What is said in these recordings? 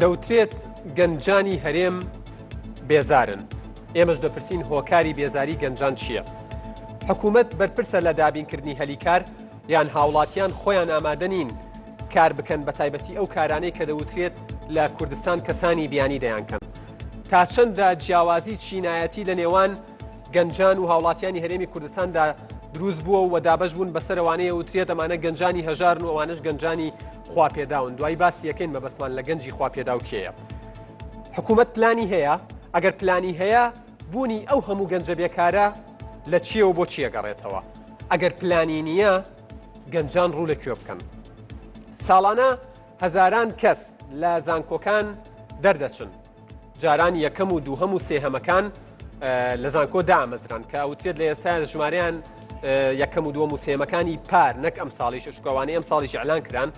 دەوترێت گەنجانی هەرێم بێزارن. ئێمەش دەپرسین هۆکاری بێزاری گەنجان چییە؟ حکوومەت بەرپرسە لە دابینکردنی هەلیکار یان هاوڵاتیان خۆیان ئامادەنین کار بکەن بە تایبەتی ئەو کارانەی کە دەوترێت لە کوردستان کەسانی بیانی دەیانکەن. تا چەندە جیاوازی چینایەتی لە نێوان گەنجان و هاوڵاتیانی هەرێمی کوردستاندا دروست بووە و دابش بوون بەسەرەوانەیە وترێت ئەمانە گەنجانی هەژارن و ئەوانش گەنجانی خواپێداون. دوای باسی یەکەین مەبەستمان لە گەنجی خواپێدا و کێیە. حکوومەت پلانی هەیە، ئەگەر پلانی هەیە بوونی ئەو هەموو گەنجە بێکارە لە چیە و بۆ چیە گەڕێتەوە؟ ئەگەر پلانی نییە گەنجان ڕوو لەکوێ بکەن. ساڵانە هەزاران کەس لە زانکۆکان دەردەچن. جاران یەکەم و دووهەم و سێهەمەکان لە زانکۆ دامەزران کە ئەوترێت لە ئێستا ژمارەیان یەکەم و دووەم و سێمەکانی پار نەک ئەم ساڵی شکۆوانەی ئەم ساڵیش ئەعلان کران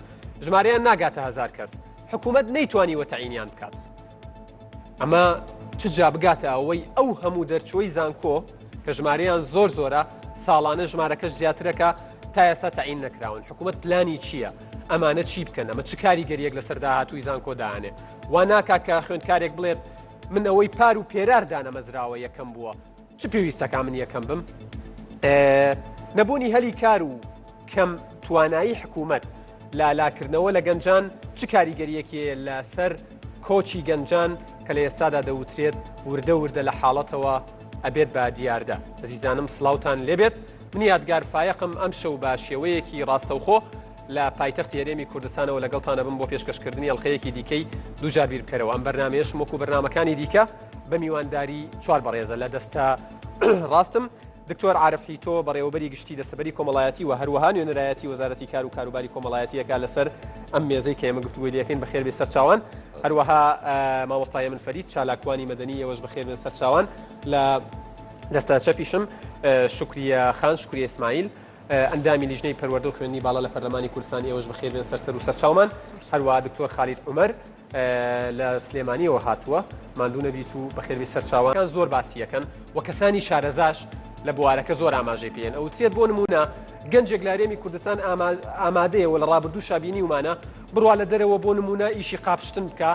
ژمارەیان ناگاتە هەزار کەس. حکوومەت نەیتوانیوە تەعینیان بکات. ئەمە چ جا بگاتە ئەوەی ئەو هەموو دەرچووی زانکۆ کە ژمارەیان زۆر زۆرە ساڵانە ژمارەکەش زیاترەکە تا ئێستا تەعین نەکراون. حکوومەت پلانی چییە؟ ئەمانە چی بکەن؟ ئەمە چ کاریگەریەک لەسەر داهاتووی زانکۆ داهانێ؟ وا ناکا کە خوێندکارێک بڵێت من ئەوەی پار و پێرار دانەمەزراوە یەکەم بووە. چ پێویستەکە من یەکەم بم؟ نەبوونی هەلی کار و کەم توانایی حکوومەت لالاکردنەوە لە گەنجان چ کاریگەریەکی لەسەر کۆچی گەنجان کە لە ئێستادا دەوترێت وردە وردە لە حاڵەتەوە ئەبێت بە دیاردە. ئەزیزانم سڵاوتان لێبێت. من یادگار فایقم ئەم شەو بە شێوەیەکی ڕاستەوخۆ لە پایتەختی هەرێمی کوردستانەوە لەگەڵتانە بم بۆ پێشکەشکردنی ئەڵخەیەکی دیکەی دووجار بیر بکەرەوە. ئەم بەرنامەیەش وەکو بەرنامەکانی دیکە بە میوانداری چوار بەڕێزە لە دەستە ڕاستم دکتۆر عارف حیتۆ بەڕێوەبەری گشتی دەسەبەری کۆمەڵایەتی و هەروەها نوێنەرایەتی وەزارەتی کار و کاروباری کۆمەڵایەتیەکە لەسەر ئەم مێزەی کە ئێمە گفتوگوی لەکەین بەخێر بێ سەرچاوان. هەروەها مامۆستای من فەرید چالاکوانی مەدەنی ئێوەش بەخێر بێن سەرچاوان. لە دەستە چەپیشم شکریە خان شکریە ئیسماعیل ئەندامی لیژنەی پەروەردە و خوێندنی باڵا لە پەرلەمانی کوردستان ئێوەش بەخێر بێن سەر و سەرچاومان. هەروەها دکتۆر خالید عومەر لە سلێمانیەوە هاتووە ماندوو نەبیت و بەخێر بێ سەرچاوان. زۆر باسیەکەن و کەسانی شارەزاش لە بوارەکە زۆر ئاماژەی پێن. ئەوترێت بۆ نمونە گەنجێک لە هەرێمی کوردستان ئامادەیەوە لە ڕابردوو شابینی ومانە بڕوا لە دەرەوە بۆ نمونە ئیشی قاپشتن بکە،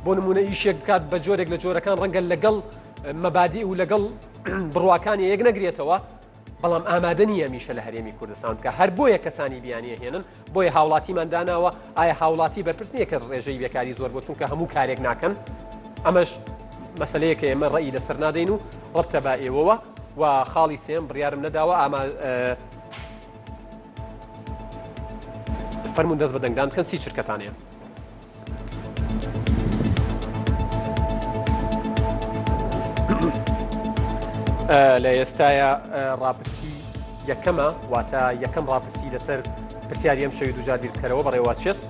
بۆ نمونە ئیشێک بکات بە جۆرێک لە جۆرەکان ڕەنگە لەگەڵ مەبادی و لەگەڵ بڕواکانی یەک نەگرێتەوە، بەڵام ئامادە نیە میشە لە هەرێمی کوردستان بکە. هەر بۆیە کەسانی بیانیە هێنن بۆیە هاوڵاتیمان داناوە. ئایا هاوڵاتی بەرپرس نییە کە ڕێژەی بێکاری زۆر بۆ چونکە هەموو کارێک ناکەن؟ ئەمەش مەسەلەیە کە ئێمە ڕێی لەسەر نادەین و ڕەبتە بە ئێوەوە و خاڵی سێم بڕیارم نەداوە فەرموون دەست بە دەنگدان بکەن سی چرکەتانەیە. لە ئێستاە ڕاپرسی یەکەمە واتە یەکەم ڕاپرسی لەسەر پرسیاری ئەم شەوی دووجار بیر بکەرەوە بەڕێوەچێت.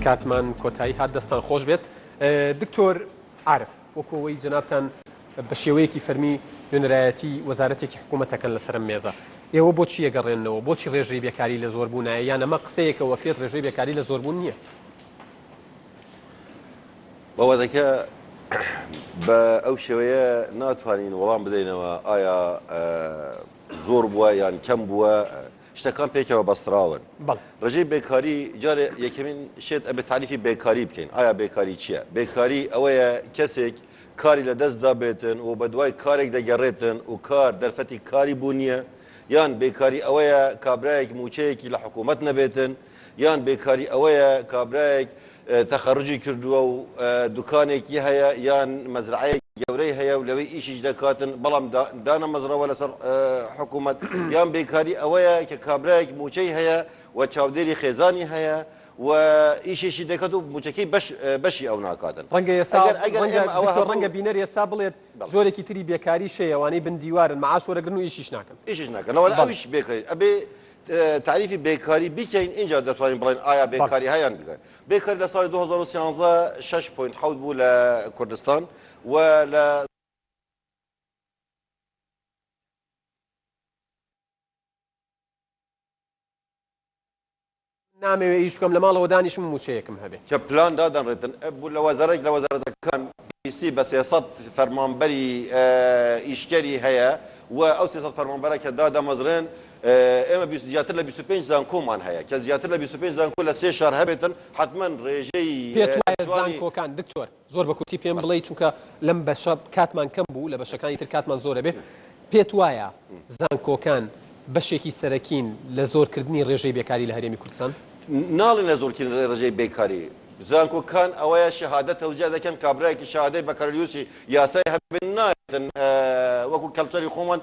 کاتمان کۆتایی هات دەستان خۆش بێت. دکتۆر عارف وەکەوەی جەنابتان بە شێوەیەکی فەرمی نوێنەرایەتی وەزارەتێکی حکوومەتەکەن لەسەر ئەم مێزە. ئێوە بۆچی ئەگەڕێنەوە؟ بۆچی ڕێژەی بێکاری لە زۆربوونایە یان ئەمە قسەیەکەوە پێت ڕێژەی بێکاری لە زۆربوون نییە؟ بەوەدەکە بە ئەو شێوەیە ناتوانین وەڵام بدەینەوە ئایا زۆر بووە یان کەم بووە. شتەکان پێکەوە بەستراون. ڕێژەی بێکاری جارێ یەکەمین شێت ئەبێ تعریفی بێکاری بکەین. ئایا بێکاری چییە؟ بێکاری ئەوەیە کەسێک کاری لە دەستدا بێتن و بە دوای کارێک دەگەڕێتن و کار دەرفەتی کاری بوو نییە، یان بێکاری ئەوەیە کابرایەک موچەیەکی لە حکوومەت نەبێتن، یان بێکاری ئەوەیە کابرایەک تەخەڕجی کردووە و دوکانێکی هەیە یان مەزرعەیە گەورەی هەیە و لەوەی ئیشیش دەکاتن بەڵام دانە مەزرەوە لەسەر حکوومەت، یان بێکاری ئەوەیە کە کابرایەک موچەی هەیە و چاودێری خێزانی هەیە و ئیشێکی دەکات و موچەکەی بەشی ئەو ناکاتن. ڕەنگە بینەر ئێستا بڵێت جۆرێکی تری بێکاری شەیەوانەی بندیوارن مەعاش وەرەگرن و ئیشیش ناکەن. ئیشیش ناکەنەوە ئەویش بێکاری ئەبێ تعریفی بێکاری بکەین. اینجا دەتوانین بڵێن ئایا بێکاری هەیەیان بکەین. بێکاری لە ساڵی 2013 6.7 بوو لە کوردستان و لە نامەوێ ئیش بکەم لە ماڵەوە دانیشم موچەیەکم هەبێ کە پلان دادەنڕێتن بوو لە وەزارێک لە وەزارەتەکان پیسی بە 300 فەرمانبەری ئیشکەری هەیە و ئەو 300 فەرمانبەرە کە دادەمەزرێن ئێمە زیاتر لە 25 زانکۆمان هەیە کە زیاتر لە 25 زانکۆ لە 3 شار هەبێتن حتمما ڕێژەی پێت وایە زانکۆکان دکتۆر زۆر بە کورتی پێم بڵێ چونکە لەم بەشە کاتمان کەم بوو لە بەشەکانی تر کاتمان زۆرە بێ پێت وایە زانکۆکان بەشێکی سەرەکین لە زۆرکردنی ڕێژەی بێکاری لە هەرێمی کوردستان ناڵێن لە زۆرکردنی ڕێژەی بێکاری زانکۆکان ئەوەیە شەهادەت تەوزیع دەکەن کابراایکی شادەی بەکارلیوسی یاسای هەبێن نایەتن وەکو کەلچەری خۆمان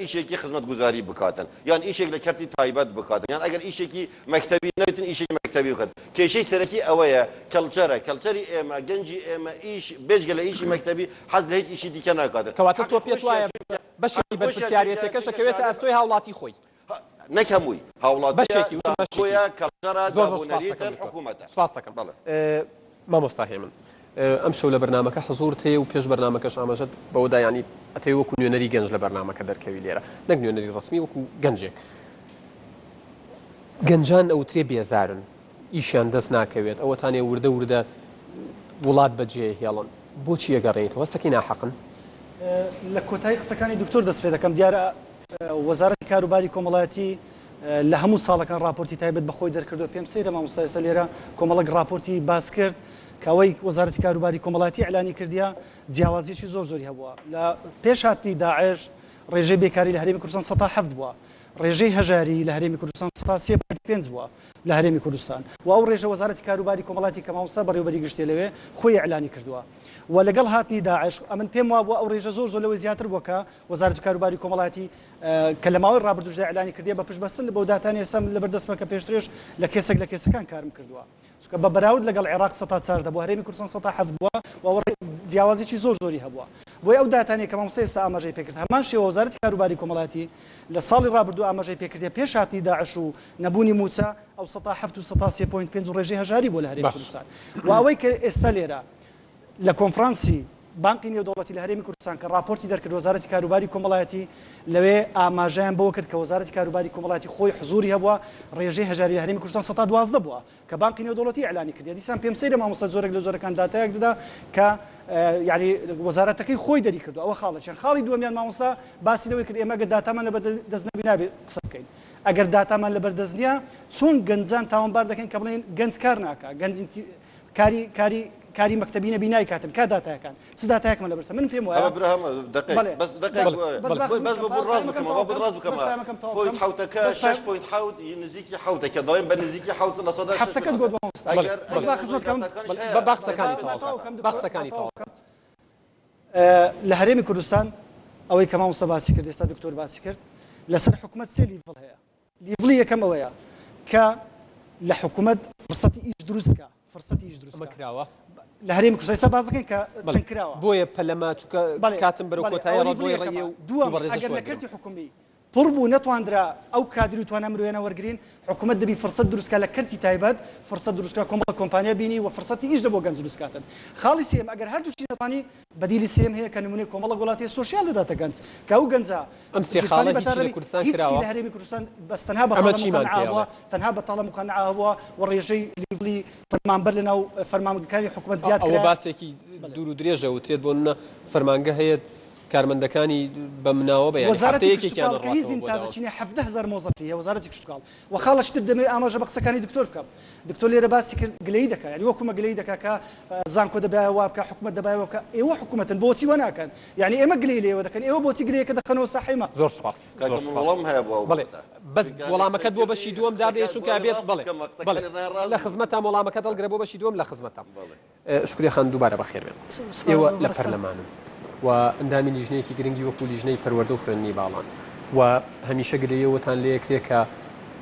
ئیشێکی خزمەتگوزاری بکاتن یان ئیشێک لە کەرتی تایبەت بکاتن یان ئەگەر ئیشێکی مەکتەبی نەوێتن ئیشێکی مەکتەبی بکات کێشەی سەرەکی ئەوەیە کەلچەری ئێمە گەنجی ئێمە ئیش بێژگە لە ئیشی مەکتەبی حەز لە هیچ ئیشی دیکە ناکاتن کەواتە تۆ پێت وایە بەشێکی بەرپرسیارەتەکەش دەکەوێتە ئەستۆی هاوڵاتی خۆی نەکەمووی هاوڵاتیە کەلچەرە دابوونەریتن حکوومەتە سپاس دەکەم مامۆستا هێمن ئەم شەو لە بەرنامەکە حزورت هەیە و پێش بەرنامەکەش ئاماژەت بەوەدا ینی ئەتەی وەکو نوێنەری گەنج لە بەرنامەکە دەرکەوی لێرە نەک نوێنەری ڕسمی وەکو گەنجێک گەنجان ئەوترێ بێزارن ئیشیان دەست ناکەوێت ئەوەتانێ وردە وردە وڵات بەجێ هێڵن بۆچی ئەگەڕێیتەوە هەستەکەی ناحەقن لە کۆتایی قسەکانی دکتۆر دەست پێ دەکەم دیارە وەزارەتی کاروباری کۆمەڵایەتی لە هەموو ساڵەکان راپۆرتی تایبەت بەخۆی دەرکردو پێم سەیرە مامۆستا ئێستا لێرە کۆمەڵک راپۆرتی باس کرد کەوەی وەزارەتی کاروباری کۆمەڵایەتی ئەعلانی کردیا جیاوازیەکی زۆری هەبووە لە پێش هاتی داعش ڕێژەی بێکاری لە هەرێمی کوردستان 107 بووە ڕێژەی هەژاری لە هەرێمی کوردستان 3.5 بووە لە هەرێمی کوردستان و ئەو ڕێژە وەزارەتی کاروباری کۆمەڵایەتی کە مامۆستا بەڕێوەبەری گشتێ لەوێ خۆی ئەعلانی کردووە و لەگەڵ هاتنی داعش ئەمن پێم وابووە ئەو ڕێژە زۆر لەوەی زیاتر بووکە وەزارەتی کاروباری کۆمەڵایەتی کە لە ماوەی ڕابردووشدا ئەعلانی کردی بە پشتبەستن لە بەوداتانی ئێستا لەبەردەستمەکە پێشترێش لە کێسێک لە کێسەکان کارم کردووە چونکە بە بەراورد لەگەڵ عێراق 104 دەبوو هەرێمی کوردستان 107 بووە و جیاوازێکی زۆری هەبووە بۆی ئەو داتانەیە کە مامۆستا ئێستا ئاماژەی پێکرد هەمان شێوە وەزارەتی کاروباری کۆمەڵایەتی لە ساڵی ڕابردوو ئاماژەی پێکردی پێش هاتی داعش و نەبوونی موچە ئەو 107 و 103.5 ڕێژەی هەژاری بۆ لە هەرێمی کوردستان و ئەوەی کە ئێستا لێرە لە کۆنفرانسی بانقی نێودەوڵەتی لە هەرێمی کوردستان کە راپۆرتی دەرکرد وەزارەتی کاروباری کۆمەڵایەتی لەوێ ئاماژەیان بۆ کرد کە وەزارەتی کاروباری کۆمەڵایەتی خۆی حزوری هەبووە ڕێژەی هەژاری لە هەرێمی کوردستان 112 بووە کە بانقی نێودەوڵەتی ئەعلانی کردی دیسان پێم سەیرە مامۆستا زۆرێک لە زۆرەکان داتایەک دەدا کە یعنی وەزارەتەکەی خۆی دەری کردو ئەوە خاڵەچەن خاڵی دووەمیان مامۆستا باسی لەوەی کرد ئێمە گە داتامان لە بەردەست نەبی نابێت قسە بکەین ئەگەر داتامان لە بەردەست نییە چۆن گەنجان تاوانبار دەکەن کە بڵێن گەنج کار ناکە گەنج کاری مەکتەبینە بینای کاتن کا داتایەکان چ داتایەکمان لەبەرسە من پێم وایە بس بۆ ڕاست بکەمەوە بۆ ڕاست بکەمە پۆینت حوتەکە 6.7 نزیکی حوتەکە دەڵێن بە نزیکی حوت لە سەدا حفتەکەت گۆت بە خزمەتکەم بە باخسەکانی تەواو لە هەرێمی کوردستان ئەوەی کە مامۆستا باسی کرد ئێستا دکتۆر باسی کرد لەسەر حکومەت سێ لیڤڵ هەیە لیڤڵی یەکەم ئەوەیە کە لە حکومەت فرسەتی ئیش دروستکە فرسەتی ئیش دروستکراوە لە هەرێمی کوردستان ئێستا باس دەکەین کە چەند کراوە بۆیە پەلەما چونکە کاتم بەرەو کۆتایی ڕۆژی ڕێی و دووەم ئەگەر لە کەرتی حکومی پڕ بوو نەتواندرا ئەو کادری و توانە مرۆیانە وەرگین حکوومەت دەبی فرسەت دروستکە لە کەرتی تایبەت فرسەت دروستکە کۆمەڵ کۆمپانیا بینی و فرسەتی ئیش دەبۆ گەنج دروستکاتن خاڵی سێم ئەگەر هەردووچی نەتوانی بەدیلی سێم هەیە کە نمونەی کۆمەڵە وڵاتی سۆشیال دەداتە گەنج کە ئەو گەنجە ئەم سێ خاڵی لە کوردستان کراوە لە هەرێمی کوردستان بەس تەنها بەتاڵە تەنها بەتاڵە مقنعە بووە و ڕێژەی لیڤڵی فەرمانبەر لەناو فەرمانگەکانی حکوومەت زیاد کرا ئەوە باسێکی دوور و درێژە وترێت بۆ منە فەرمانگە هەیە کارمەندەکانی بە مناوە بە وەزارەتیکیان تازەچینی 17000 مۆزەفی وەزارەتی کشتتوکاڵ و خاڵشتر دەمێ ئاماژە بە قسەکانی دکتۆر بکەم دکتۆر لێرە باسی کرد گلەی دەکات یعنی وەکومە گلەی دەکات کە زانکۆ دەبایە وا بکە حکوومەت دەبایە بکە ئێوە حکوومەتن بۆچی وە ناکەن یعنی ئێمە گلەی لێوە دەکەن ئێوە بۆچی گلەیەکە دەخەنەوە ساحیمە زۆر سپاس وەڵام هەیە بۆ بەس وەڵامەکەت بۆ بەشی دووەم دابێت چونکە بێت بڵێ لە خزمەتە وەڵامەکە دەڵگرە بۆ بەشی دووەم لە خزمەتە شکریە خان دووبارە بەخێر بێن ئێوە لە پەرلەمانن و ئەندامی لیژنەیەکی گرنگی وەکو لیژنەی پەروەردە و خوێندنی باڵان و هەمیشە گلەیەوەتان لێکرێت کە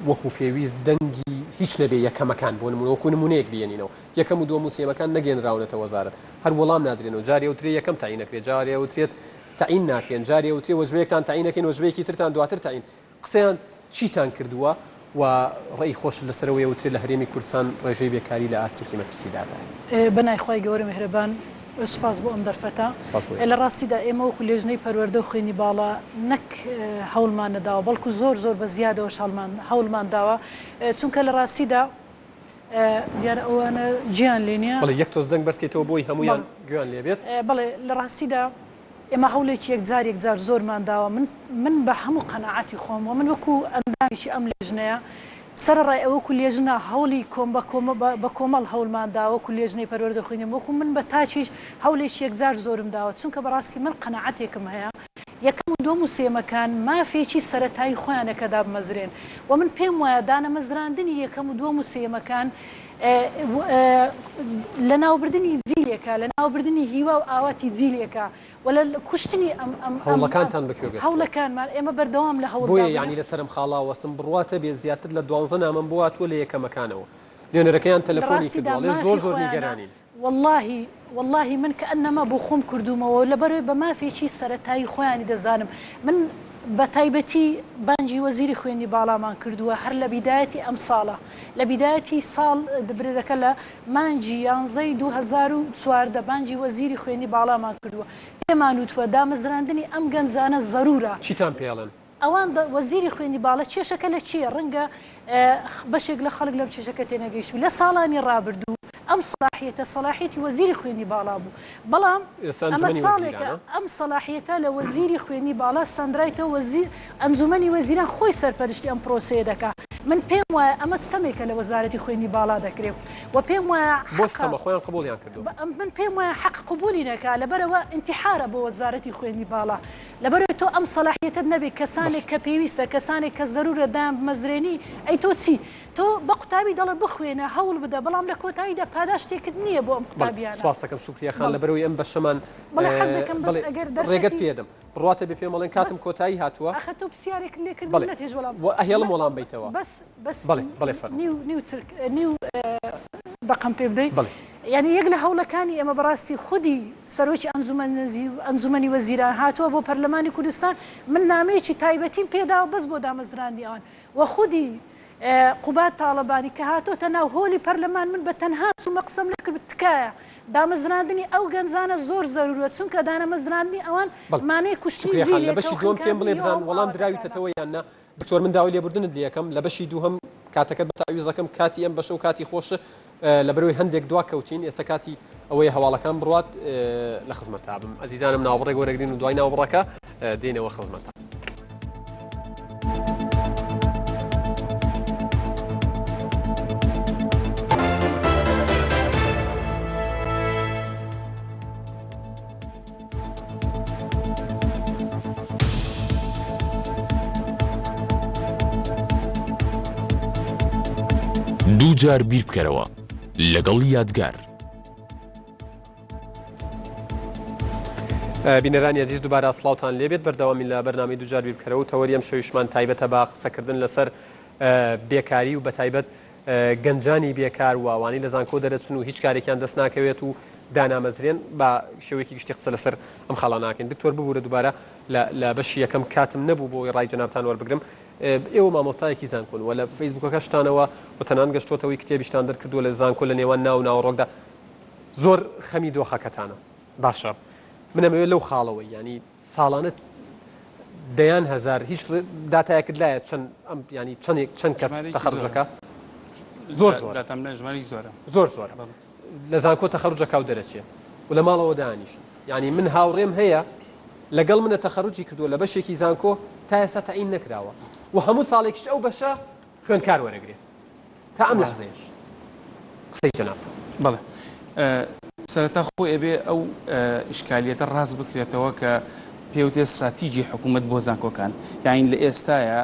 وەکو پێویست دەنگی هیچ نەبێ یەکەمەکان بۆ نمونەوەکو نمونەیەک بێنینەوە یەکەم و دووەم و سێمەکان نەگەێنراونەتە وەزارەت هەر وەڵام نادرێنەوە جارێ وترێ یەکەم تاعین نەکرێت جارێ وترێت تاعین ناکەن جارێ وترێ وەژبەیەکتان تاعین نەکەن وەژبەیەکی ترتان دواتر تاعین قسەیان چیتان کردووە و ڕێی خۆش لەسەرەوەی وترێت لە هەرێمی کوردستان ڕێژەی بێکاری لە ئاستێکی مەترسیدادا بەنای خوای گەورە میهرەبان سپاس بۆ ئەم دەرفەتە لە ڕاستیدا ئێمە وەکو لێژنەی پەروەردە و خوێنی باڵا نەک هەوڵمان نەداوە بەڵکو زۆر بە زیادەوە هەوڵمان داوە چونکە لە ڕاستیدا دیارە ئەوانە گیان لێنە بەڵێ یەک تۆز دەنگ بەرزکەیتەوە بۆی هەمویان گویان لێبێت بەڵێ لە ڕاستیدا ئێمە هەوڵێکی یەکجار زۆرمان داوە من بە هەموو قەناعەتی خۆم و من وەکو ئەندامیشی ئەم لێژنەیە سەرڕای ئەوەکو لێژنە هەوڵی بە کۆمەڵ هەوڵمان داوە و لێژنەی پەروەردە خوێنیم وەکو من بە تاچیش هەوڵێکی یەکجار زۆرم داوە چونکە بەڕاستی من قەناعەتێکم هەیە یەکەم و دۆم و سێمەکان مافێکی سەرەتایی خۆیانەکە دابمەزرێن و من پێم وایە دانەمەزراندنی یەکەم و دۆم و سێمەکان لە ناوبردننی جیلێکە لە ناوبردننی هیوا و ئاواتی جیلێکە و لە کوشتنی هەوڵەکانتان بکوێ هەوڵەکانمان ئێمە بەردەوام لە هەوڵ بۆیە ینی لەسرم خاڵا وەستم بڕواتە بێ زیاتر لە 12 نامم بواتوە لە یەکەمەکانەوە نوێنەرەکەیان تەلەفۆنی کردوڵێ زۆر نیگەرانین والله من کە ئەنەما بۆ خۆم کردومەوە لەبەرێ بە مافێکی سەرەتایی خۆیانی دەزانم من بە تایبەتی بانجی وەزیری خوێندی باڵامان کردووە هەر لە بیدایەتی ئەم ساڵە لە بیدایەتی ساڵ دەبرێتەکە لە مانجی 11 2014 بانجی وەزیری خوێندی باڵامان کردووە پێمان وتووە دامەزراندنی ئەم گەنجانە زەرورە چیتان پێڵن ئەوان وەزیری خوێندی باڵە کێشەکە لە چییە ڕەنگە بەشێک لە خەڵک لەم کێشەکە تێنەگەیشت لە ساڵانی ڕابردوو ئەم سەلاحیەتی وەزیری خوێندی باڵا بوو بەڵام ئەمە ساڵێکە ئەم سەلاحیەتە لە وەزیری خوێندی باڵا سەندرایتەوە ئەنجومەنی وەزیران خۆی سەرپەرشتی ئەم پرۆسەیە دەکات من پێم وایە ئەمە ستەمێکە لە وەزارەتی خوێندی باڵا دەکرێت و پێم وایە خۆیان قبولیان کردو من پێم وایە حەق قبولی نەکا لەبەرەوە انتحارە بۆ وەزارەتی خوێندی باڵا لەبەرەوە تۆ ئەم سەلاحیەتت نەبێت کەسانێک کە پێویستە کەسانێک کە زەرورە دایان مەزرێنی ئەی تۆ چی تۆ بە قوتابی دەڵێ بخوێنە هەوڵ بدە بەڵام لە کۆتاییدا پاداشتێکت نییە بۆ ئەم قوتابیانە سواس دەکەم شوکریە خان لەبەرەوەی ئەم بەشەمان ڕێگەت پێدەم ڕاتە بێ پێمەڵێن کاتم کۆتایی هاتووە ئەخە تۆ پرسیارێک لێکردن نەتێژ وەڵام ئەهێڵم وەڵام بیتەوە بەس بڵێ فەرموو نیو دەقم پێ بدەیت یعنی یەک لە هەوڵەکانی ئێمە بەڕاستی خودی سەرۆکی ئەنجومەنی وەزیران هاتووە بۆ پەرلەمانی کوردستان من نامەیەکی تایبەتیم پێداوە بەس بۆ دامەزراندی ئەوان و خودی قوبات تاڵەبانی کە هاتۆتە ناو هۆلی پەرلەمان من بە تەنها چوومە قسەم لێ کرد تکایە دامەزراندنی ئەو گەنجانە زۆر زەرورە چونکە دانەمەزراندنی ئەوان مانەی کوشتنی لە بەشی دووەم پێم بڵێ بزان وەڵام دراویتەوە یاننا دکتۆر من داوای لێبوردنت لەکەم لە بەشی دووهەم کاتەکەت بە تاویزەکەم کاتی ئەم بەشە و کاتی خۆشە لەبەرەوەی هەندێک دوا کەوتین ئێستا کاتی ئەوەی هەواڵەکان بڕات لە خزمەتتا بم ئەزیزانم ناوەڕێک وەرەگرین و دوای ناوەڕەکە دێنەوە خزمەتە دوو جار بیر بکەرەوە لەگەڵ یادگار بینەرانی عزیز دووبارە سڵاوتان لێبێت بەردەوامی لە بەرنامەی دووجار بیر بکەرەوە و تەوەری ئەم شەویشمان تایبەتە بە قسەکردن لەسەر بێکاری و بە تایبەت گەنجانی بێکار و ئەوانەی لە زانکۆ دەرەچن و هیچ کارێکیان دەست ناکەوێت و دانامەزرێن بە شێوەیەکی گشتی قسە لەسەر ئەم خاڵە ناکەین دکتۆر ببوورە دووبارە لە بەشی یەکەم کاتم نەبوو بۆی ڕای جەنابتان وەربگرم ئێوە مامۆستایەکی زانکۆن و لە فەیسبووکەکە شتانەوە و تەنان گەشتۆتەوەی کتێبیشتان دەرکردووە لە زانکۆ لە نێوان ناو ناوڕۆکدا زۆر خەمی دۆخەکەتانە باشە منەمەوێت لەو خاڵەوەی ینی ساڵانە دەیان هەزار هیچ داتایەکت لایە ینی چەند کەس تەخەڕوجەکە زۆر زۆرە لە زانکۆ تەخەڕوجەکە و دەرەچێ و لە ماڵەوە دانیشن ینی من هاوڕێم هەیە لەگەڵ منە تەخەڕوجی کردووە لە بەشێکی زانکۆ تا ئێستا تەعین نەکراوە و هەموو ساڵێکیش ئەو بەشە خوێندکار وەرەگرێت تا ئەم لەحزەیەش قسەی جەناب بەڵێ سەرەتا خۆی ئەبێ ئەو ئیشکالیەتە ڕاست بکرێتەوە کە پێوتێ استراتیجی حکوومەت بۆ زانکۆکان یاین لە ئێستایە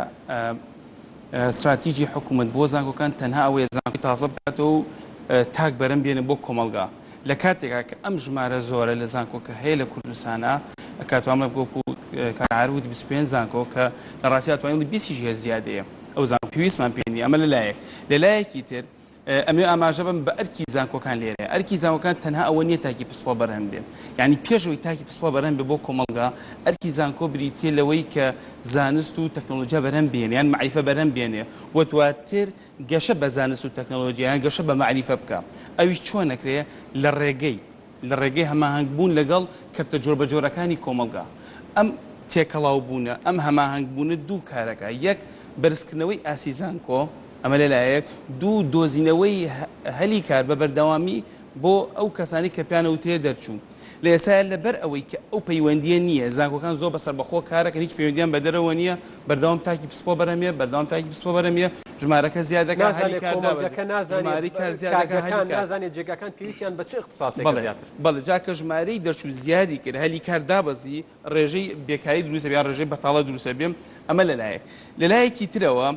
استراتیجی حکوومەت بۆ زانکۆکان تەنها ئەوەیە زانکۆی تازە بکاتەوە و تاک بەرەم بێنە بۆ کۆمەلگا لە کاتێکا کە ئەم ژمارە زۆرە لە زانکۆکە هەیە لە کوردستانە کاتوانە بۆکو کارود 25 زانکۆ کە لە ڕاستی توانین 20 ژێر زیادەیە ئەو زانکۆ پێویستمان پێنی ئەمە لەلایەکی تر ئەمێ ئاماژە بم بە ئەرکی زانکۆکان لێرە ئەرکی زانکۆکان تەنها ئەوە نییە تاکی پسپۆ بەرهەم بێن یعنی پێشەوەی تاکی پسپۆ بەرهەم بێ بۆ کۆمەلگا ئەرکی زانکۆ بریتێ لەوەی کە زانست و تەکنۆلۆژیا بەرهەم بێنێ یان معریفە بەرهەم بێنێ و دواتر گەشە بە زانست و تەکنۆلۆژیا یان گەشە بە معریفە بکە ئەویش چۆن نەکرێ لە ڕێگەی هەماهەنگبوون لەگەڵ کەرتە جۆربەجۆرەکانی کۆمەلگا ئەم تێکەڵاو بوونە ئەم هەماهەنگبوونە دوو کارەکە یەک بەرزکردنەوەی ئاسی زانکۆ ئەمە لەلایەک دوو دۆزینەوەی هەلی کار بە بەردەوامی بۆ ئەو کەسانی کە پیانەوتێ دەرچوو لە ئێستا لەبەر ئەوەی کە ئەو پەیوەندیە نییە زانکۆکان زۆر بەسەر بەخۆ کارەکەن هیچ پەیوەندیان بە دەرەوە نییە بەردەوام تاکی پسپۆ بەرەمیە بەردەوام تاکی پسپۆ بەرەمیە ژمارەکە زیادەکە هەری کار نازانێت جێگەکان پێویستیان بە چه اختصاسێک زیاتر بەڵێ جاکە ژمارەی دەرچوو زیادی کرد هەلی کار دابەزی ڕێژەی بێکاری دروستە بیان ڕێژەی بەتاڵە دروستە بێم ئەمە لەلایەکی ترەوە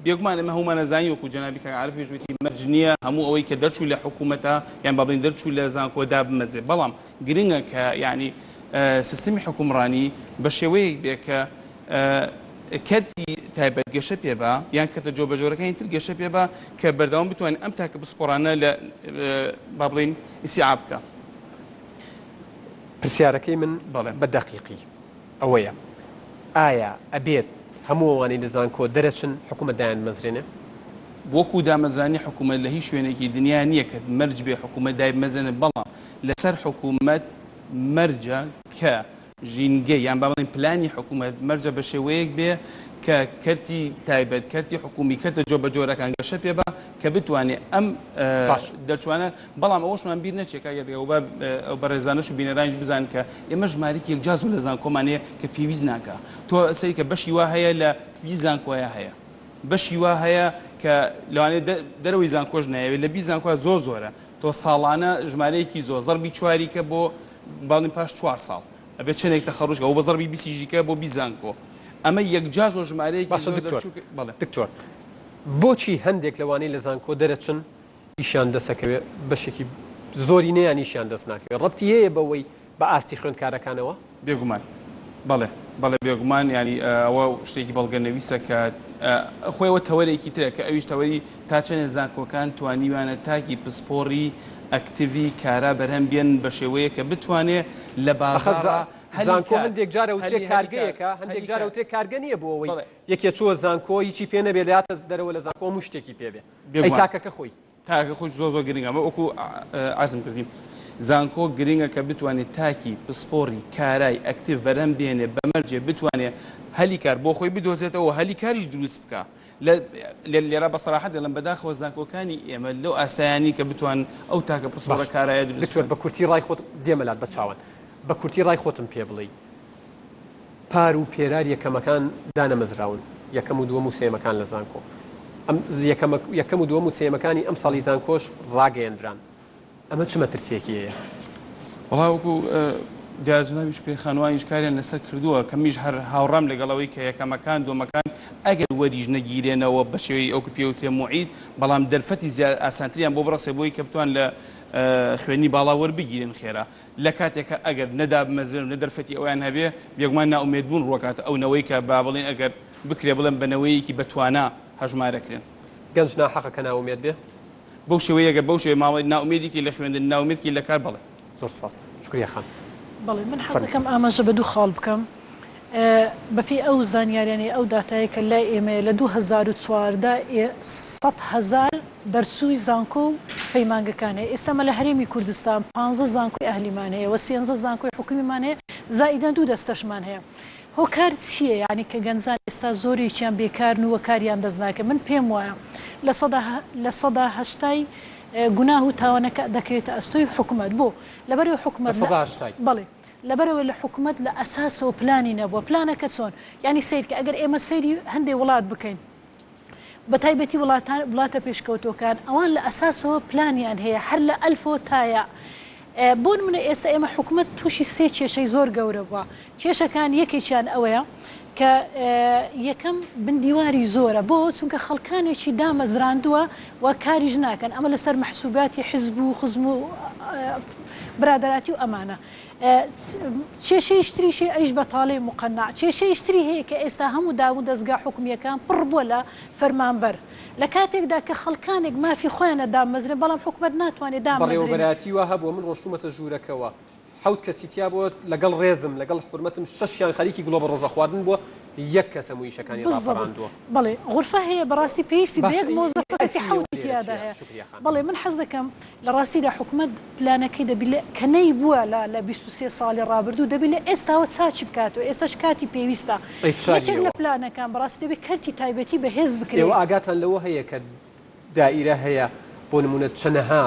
بێگومان ئەمە هەمومان نەزانی وەکو جەنابی کاک عارفی ژووتی مەرج نییە هەموو ئەوەی کە دەرچوو لە حکوومەتە یان با بڵین دەرچوو لە زانکۆدا بمەزێ بەڵام گرنگە کە یعنی سیستمی حکومڕانی بە شێوەیەک بێ کە کەرتی تایبەت گەشە پێبا یان کەرتە جۆبەجۆرەکانی تر گەشە پێبا کە بەردەوام بتوانین ئەم تاکە پسپۆڕانە لە با بڵین ئیسیعاب بکە. پرسیارەکەی من بە دەقیقی ئەوەیە ئایا ئەبێت هەموو ئەوانەی لە زانکۆ دەرەچن حکوومەت دایان مەزرێنێ وەکو دامەزرانی حکوومەت لە هیچ شوێنێکی دنیا نییە کە مەرج بێ حکوومەت دای مەزێنێ بەڵام لەسەر حکوومەت مەرجە کە ژینگە یان با بڵین پلانی حکوومەت مەرجە بە شێوەیەک بێ کە کەرتی تایبەت کەرتی حکومی کەرتە جۆبەجۆرەکان گەشە پێبا کە بتوانێت ئەم دەرچوانە بەڵام ئەوەشمان بیر نەچێت ئەو بەڕێزانش و بینەرانیش بزان کە ئێمە ژمارەی یەکجاز لە زانکۆمانەیە کە پێویست ناکە تۆ ئەسەری کە بەشی وا هەیە لە وی زانکۆیە هەیە بەشی وا هەیە کە لەوانێت دەرەوەی زانکۆش نایەوێت لە بی زانکۆ زۆرە تۆ ساڵانە ژمارەیەکی زۆر زەربی چواری کە بۆ باڵی پاش 4 ساڵ ئەبێت چنێک تەخەڕوشکە ئەو بە زەربی بیسیژیکە بۆ بی زانکۆ ئەمە یەکجاز و ژمارەیەکی دکتۆر بۆچی هەندێک لەوانەی لە زانکۆ دەرەچن ئیشان دەسەکەوێت بەشێکی زۆری نەیان ئیشیان دەست ناکەوێت ڕەبتی هەیە بەوەی بە ئاستی خوێندکارەکانەوە بێگومان بەڵێ بێگومان ینی ئەوە شتێکی بەڵگەنەویسە کە خۆیەوە تەوەرێکی ترە کە ئەویش تەوەری تا چەندێک زانکۆکان توانیوانە تاکی پسپۆڕی ئەکتیڤی کارا بەرهەم بێن بە شێوەیە کە بتوانێت لە بازارە زانکۆ هەندێک جارە وتێ کارگەیەکە هەندێک جارە وتێ کارگە نییە بۆ ئەوەی یەکێ چووە زانکۆ هیچی پێ نەبێت لاتە دەرەوە لە زانکۆ هەموو شتێکی پێبێ ئەی تاکەکە خۆی تاکە خۆش زۆر گرنگە ئەمە وەکو عەرزم کردیم زانکۆ گرنگە کە بتوانێت تاکی پسپۆڕی کارای ئەکتیڤ بەرهەم بێنێ بەمەرجێ بتوانێت هەلی کار بۆ خۆی بدۆزێتەوە هەلی کاریش دروست بکە لێرە بەسەراحەت دەڵێن بەداخەوە زانکۆکانی ئێمە لەو ئاسایانی کە بتوان ئەو تاکە پسپۆڕە کارایە دروست بە کورتی ڕای خۆت دێمەلات بە چاوان بە کورتی ڕای خۆتم پێ بڵێ پار و پێرار یەکەمەکان دانەمەزراون یەکەم و دووەم و سێمەکان لە زانکۆ یەکەم و دووەم و سێمەکانی ئەم ساڵی زانکۆش ڕاگەیەندران ئەمە چ مەترسیەکی هەیە وەڵا وەکو دیارجنابی شکری خانوانیش کاریان لەسەر کردووە کە میش هەر هاوڕام لەگەڵەوەی کە یەکەمەکان دووەمەکان ئەگەر وەریژ نەگیرێنەوە بە شێوەی ئەو کە پێوترێ موعید بەڵام دەرفەتی ئاسانتریان بۆ بڕەسێ بۆی کە بتوان لە خوێنی باڵا وەربگیرن خێرا لە کاتێکە ئەگەر نەدا بمەزرن نە دەرفەتی ئەویان هەبێ بێگومان ناومێد بوون ڕۆکاتە ئەو نەوەی کە با بڵێن ئەگەر بکرێ بڵێن بەنەوەیەکی بەتوانە هەژمارەکرێن گەنج ناحەقەکە ناومێد بێ بەو شێوەیەگە بەو شێوەیە ماوەی ناومێدێکی لە خوێندن ناومێدکی لە کار بڵێ زۆر سپاس شکریە خان بەڵێ من حەز دەکەم ئاماژە بە دوو خاڵ بکەم بەپێی ئەو زانیاریانی ئەو داتایی کە لای ئێمە لە 2014 100,000 دەرچووی زانکۆ و پەیمانگەکانەیە ئێستامە لە هەرێمی کوردستان 15 زانکۆی ئەهلیمان هەیە و 13 زانکۆی حکومیمان هەیە زائیدەن 2 دەستەشمان هەیە هۆکار چییە یعنی کە گەنجان ئێستا زۆرێکیان بێکارن و کاریان دەست ناکە من پێم وایە لە 180 گوناه و تاوانەکە دەکەوێتە ئەستۆی حکوومەت بۆ لەبەرەوە حکوومەت بەڵێ لەبەرەوە لە حکوومەت لە ئەساسەوە پلانی نەبووە پلانەکە چۆن ینی سیر کە ئەگەر ئێمە سەیری هەندێک وڵات بکەین بە تایبەتی وڵاتە پێشکەوتۆکان ئەوان لە ئەساسەوە پلانیان هەیە هەر لە ئەلفۆ تایە بۆ منە ئێستا ئێمە حکوومەت تووشی سێ کێشەی زۆر گەورە بووە کێشەکان یەکێکیان ئەوەیە کە یەکەم بندیواری زۆرە بۆ چونکە خەڵکانێکی دامەزراندووە و کاریش ناکەن ئەمە لەسەر مەحسوباتی حزب و خزم و برادراتی و ئەمانە کێشەیشتریشی ئەیش بەتاڵی مقنع کێشەیشتری هەیە کە ئێستا هەموو داون دەستگا حکومیەکان پڕ بووە لە فەرمانبەر لە کاتێکدا کە خەڵکانێک مافی خۆیانە دامەزرێن بەڵام حکومەت ناتوانێت دامەزرێن بەڕێوەبەراتی وا هەبووە من ڕۆشتومەتە ژوورەکەەوە حوت کەسی تیا بۆ لەگەڵ ڕێزم لەگەڵ حرمەتم 6یان خەریکی گڵۆ بە ڕۆژە خواردن بووە یەک کەس هەموو ئیشەکانی ڕاپەڕاندووە بەڵێ غورفە هەیە بەڕاستی پێویستی بەیەک مۆزەفەتی حوتی تیادا هەیە بەڵێ من حەز دەکەم لە ڕاستیدا حکومەت پلانەکەی دەبێت کە نەی بووە لە 23 ساڵی ڕابردوو دەبێت ئێستاوە چاچی بکاتەوە ئێستاش کاتی پێویستە یەکێک لە پلانەکان بەڕاستی دەبێت کەرتی تایبەتی بەهێز بکرێت ئێوە ئاگاتان لەوە هەیە کە دائیرە هەیە بۆ نمونە چەنەها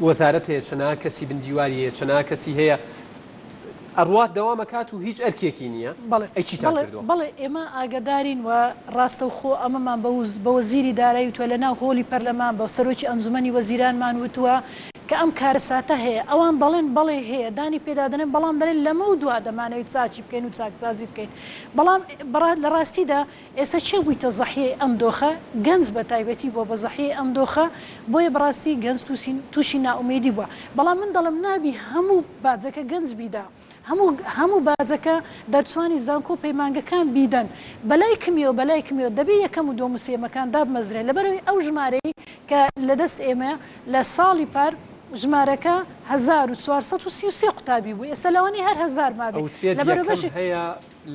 وەزارەت هەیە چەنە کەسی بندیواری هەیە چەنە کەسی هەیە ئەڕوات دەوامەکات و هیچ ئەرکێکی نییە ئەی چیتان کردووە بەڵێ ئێمە ئاگدارین و ڕاستە و خۆ ئەمەمان بە وەزیری دارایی وتوە لە ناو هۆڵی پەرلەمان بە سەرۆکی ئەنجومەنی وەزیرانمان وتووە کە ئەم کارەساتە هەیە ئەوان دەڵێن بەڵێ هەیە دانی پێدادنێن بەڵام دەڵێن لەمە و دوا دەمانەوەی چاچی بکەین و چاکسازی بکەین بەڵام لە ڕاستیدا ئێستا چێ بوویتە زەحیەی ئەم دۆخە گەنج بە تایبەتی بۆ بە زەحیەی ئەم دۆخە بۆیە بەڕاستی گەنج تووشی ناومێدی بووە بەڵام من دەڵم نابی هەموو باجەکە گەنج بیدا هەموو باجەکە دەرچوانی زانکۆ پەیمانگەکان بیدەن بەلای کمیەوە بەلای کمیەوە دەبێ یەکەم و دۆم و سێمەکان دابمەزرێن لەبەرەوەی ئەو ژمارەی کە لەدەست ئێمە لە ساڵی پار ژمارەکە 1433 قوتابی بوو ئێستا لەوانی هەر 1000 مابێ لەبەرەوەی بەشێک هەیە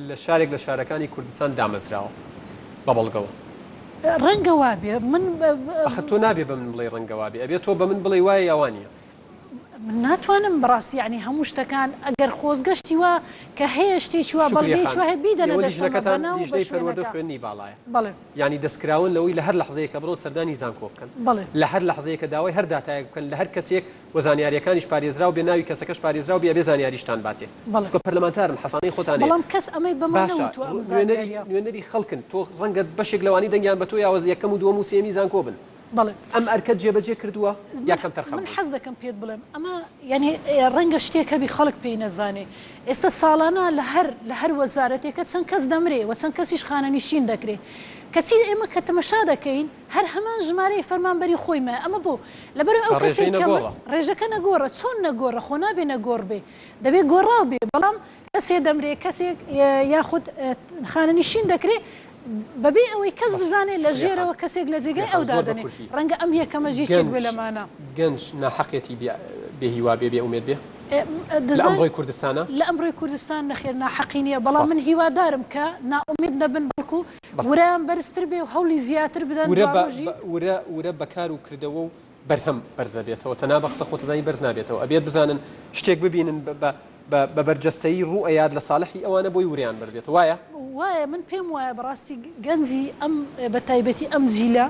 لە شارێک لە شارەکانی کوردستان دامەزراوە بە بەڵگەوە ڕەنگە وابێ من تۆ نابێ بە من بڵێ ڕەنگە وابێ ئەبێت تۆ بە من بڵێ وایە یاوانە من ناتوانم بڕاستی یعنی هەموو شتەکان ئەگەر خۆزگەشتی وە کە هەیە شتێکی وە بەڵگەی وە بیدەنە دەستەکەتان دیژنەی پەروەردە خوێنی باڵایە بەڵێ ینی دەستکراون لەوەی لە هەر لەحظەیەکە بڕۆ سەردانی زانکۆ بکەن بەڵێ لە هەر لەحظەیەکە داوای هەر داتایەک بکەن لە هەر کەسێک وە زانیاریەکانیش پارێزراو بێ ناوی کەسەکەش پارێزراو بێ ئەبێ زانیاریشتان باتێ چکە پەرلەمانتارن حەسانەی خۆتان بەڵام کەس ئەمەی بەمە نەوتووە نوێنەری خەڵکن تۆ ڕەنگە بەشێک لەوانی دەنگیان بە تۆ یاوەز یەکەم و دووەم و سێمی زانکۆ بن بەڵێ ئەم ئەرکەت جێبەجێ کردووە یاکەم تەرخەم من حەز دەکەم پێت بڵێم ئەمە یعنی ڕەنگە شتێکە بی خەڵک پێی نەزانێ ئێستا ساڵانە لە هەر وەزارەتێکە چەند کەس دەمرێ و چەند کەسیش خانەنیشین دەکرێ کەچی ئێمە کە تەمەشا دەکەین هەر هەمان ژمارەی فەرمانبەری خۆیمە ئەمە بۆ لەبەر ئەو کەسێک ڕێژەکە نەگۆڕە چۆن نەگۆڕە خۆ نابێ نەگۆڕ بێ دەبێت گۆڕاو بێ بەڵام کەسێ دەمرێ کەسێک یاخود خانەنیشین دەکرێت بەبێ ئەوەی کەس بزانێت لە ژێرەوە کەسێک لە جێگای ئەو دادنێ ڕەنگە ئەم یەکەمە ژێچێک بێ لەمانە گەنج ناحەقێتی بێهیوا بێ ئومێد بێ لە ئەمڕۆی کوردستانە لە ئەمڕۆی کوردستان نەخێر ناحەقی نییە بەڵام من هیوادارم کە ناومێد نەبن بەڵکو وریان بەرزتر بێ و هەوڵی زیاتر بدەن ورە بەکار و کردەوە و بەرهەم بەرزە بێتەوە تەنا بە قسە خۆتەزانی بەرز نابێتەوە ئەبێت بزانن شتێک ببینن بە بەرجەستەیی ڕوو ئەیاد لە ساڵحی ئەوانە بۆی وریان بەربێت وایە من پێم وایە بەڕاستی گەنجی ئەم بە تایبەتی ئەم جیلە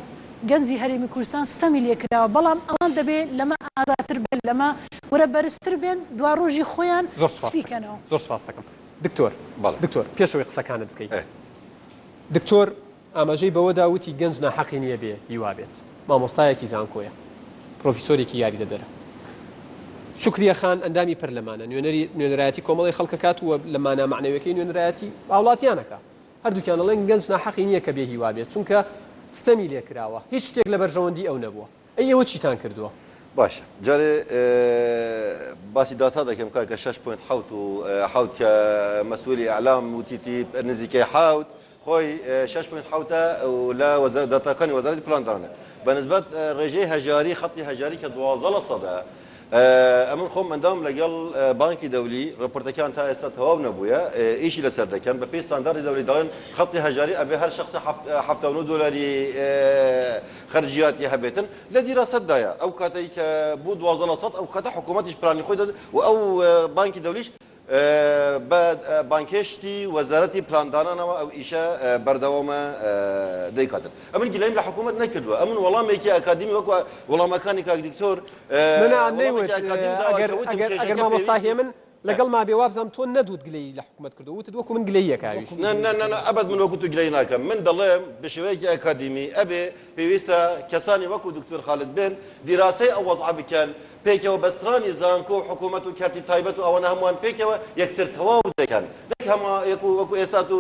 گەنجی هەرێمی کوردستان ستەمی لێکراوە بەڵام ئەوان دەبێت لەمە ئازاتر بێن لەمە وەرە بەرزتر بێن دوا ڕۆژی خۆیان سپیکەنەوە زۆر سپاس دەکەم دکتۆر پێشەوەی قسەکانت بکەیت دکتۆر ئاماژەی بەوە داوتی گەنج ناحەقی نییە بێ هیوا بێت مامۆستایەکی زانکۆیە پرۆفیسۆرێکی یاریدەدەرە شکریە خان ئەندامی پەرلەمانە نوێنەرایەتی کۆمەڵی خەڵکەکات وە لە مانە معنەوەکەی نوێنەرایەتی وڵاتیانەکە هەردووکیان دەڵێن گەنج ناحەقی نییە کە بێ هیوا بێت چونکە ستەمی لێکراوە هیچ شتێک لە بەرژەوەندی ئەو نەبووە ئەوە چیتان کردووە باشە جارێ باسی داتا دەکەم کە 6.7 و حوت کە مەسئولی ئەعلام وتیتی نزیکەی حوت خۆی 6.7 لە وەزارەت داتاکانی وەزارەتی پلاندانە بەنسبەت ڕێژەی هەژاری خەڵی هەژاری کە 12% ئەمن خۆم ئەندام لەگەڵ بانکی دەولی ڕپۆرتەکان تا ئێستا تەواو نەبووە ئیشی لەسەر دەکەن بە پێی ستانداردی دەولی دەڵێن خەڵی هەژاری ئەبێ هەر شخص 79 دۆلاری خەرجیاتی هەبێتن لە دیراسەتدایە ئەو کاتەی کە بوو 12% ئەو کاتە حکوومەتیش پلانی خۆی دەد و ئەو بانکی دەولیش بە بانکێشتی وەزارەتی پلاندانانەوە ئەو ئیشە بەردەوامە دەیکاتن ئەمن گیلایم لە حکوومەت نەکردووە ئەمن وەڵامێکی ئەکادمی وەکو وەڵامەکانی کاک دکتۆر ئەگەر مامۆستاهێ من لەگەڵ ما بێ وابزانم تۆ نەدوت گلەی لە حکوومەت کردو وتت وەکو من گلەی یەکاویش ئەبەت من وەکو تو گلەی ناکەم من دەڵێم بە شێوەیەکی ئەکادمی ئەبێ پێویستە کەسانی وەکو دکتۆر خالد بێن دیراسەی ئەو وەزع بکەن پێکەوە بەسترانی زانکۆ و حکوومەت و کارتی تایبەت و ئەوەنە هەمووان پێکەوە یەکتر تەواو دەکەن نەک هەمە وەکو ئێستا و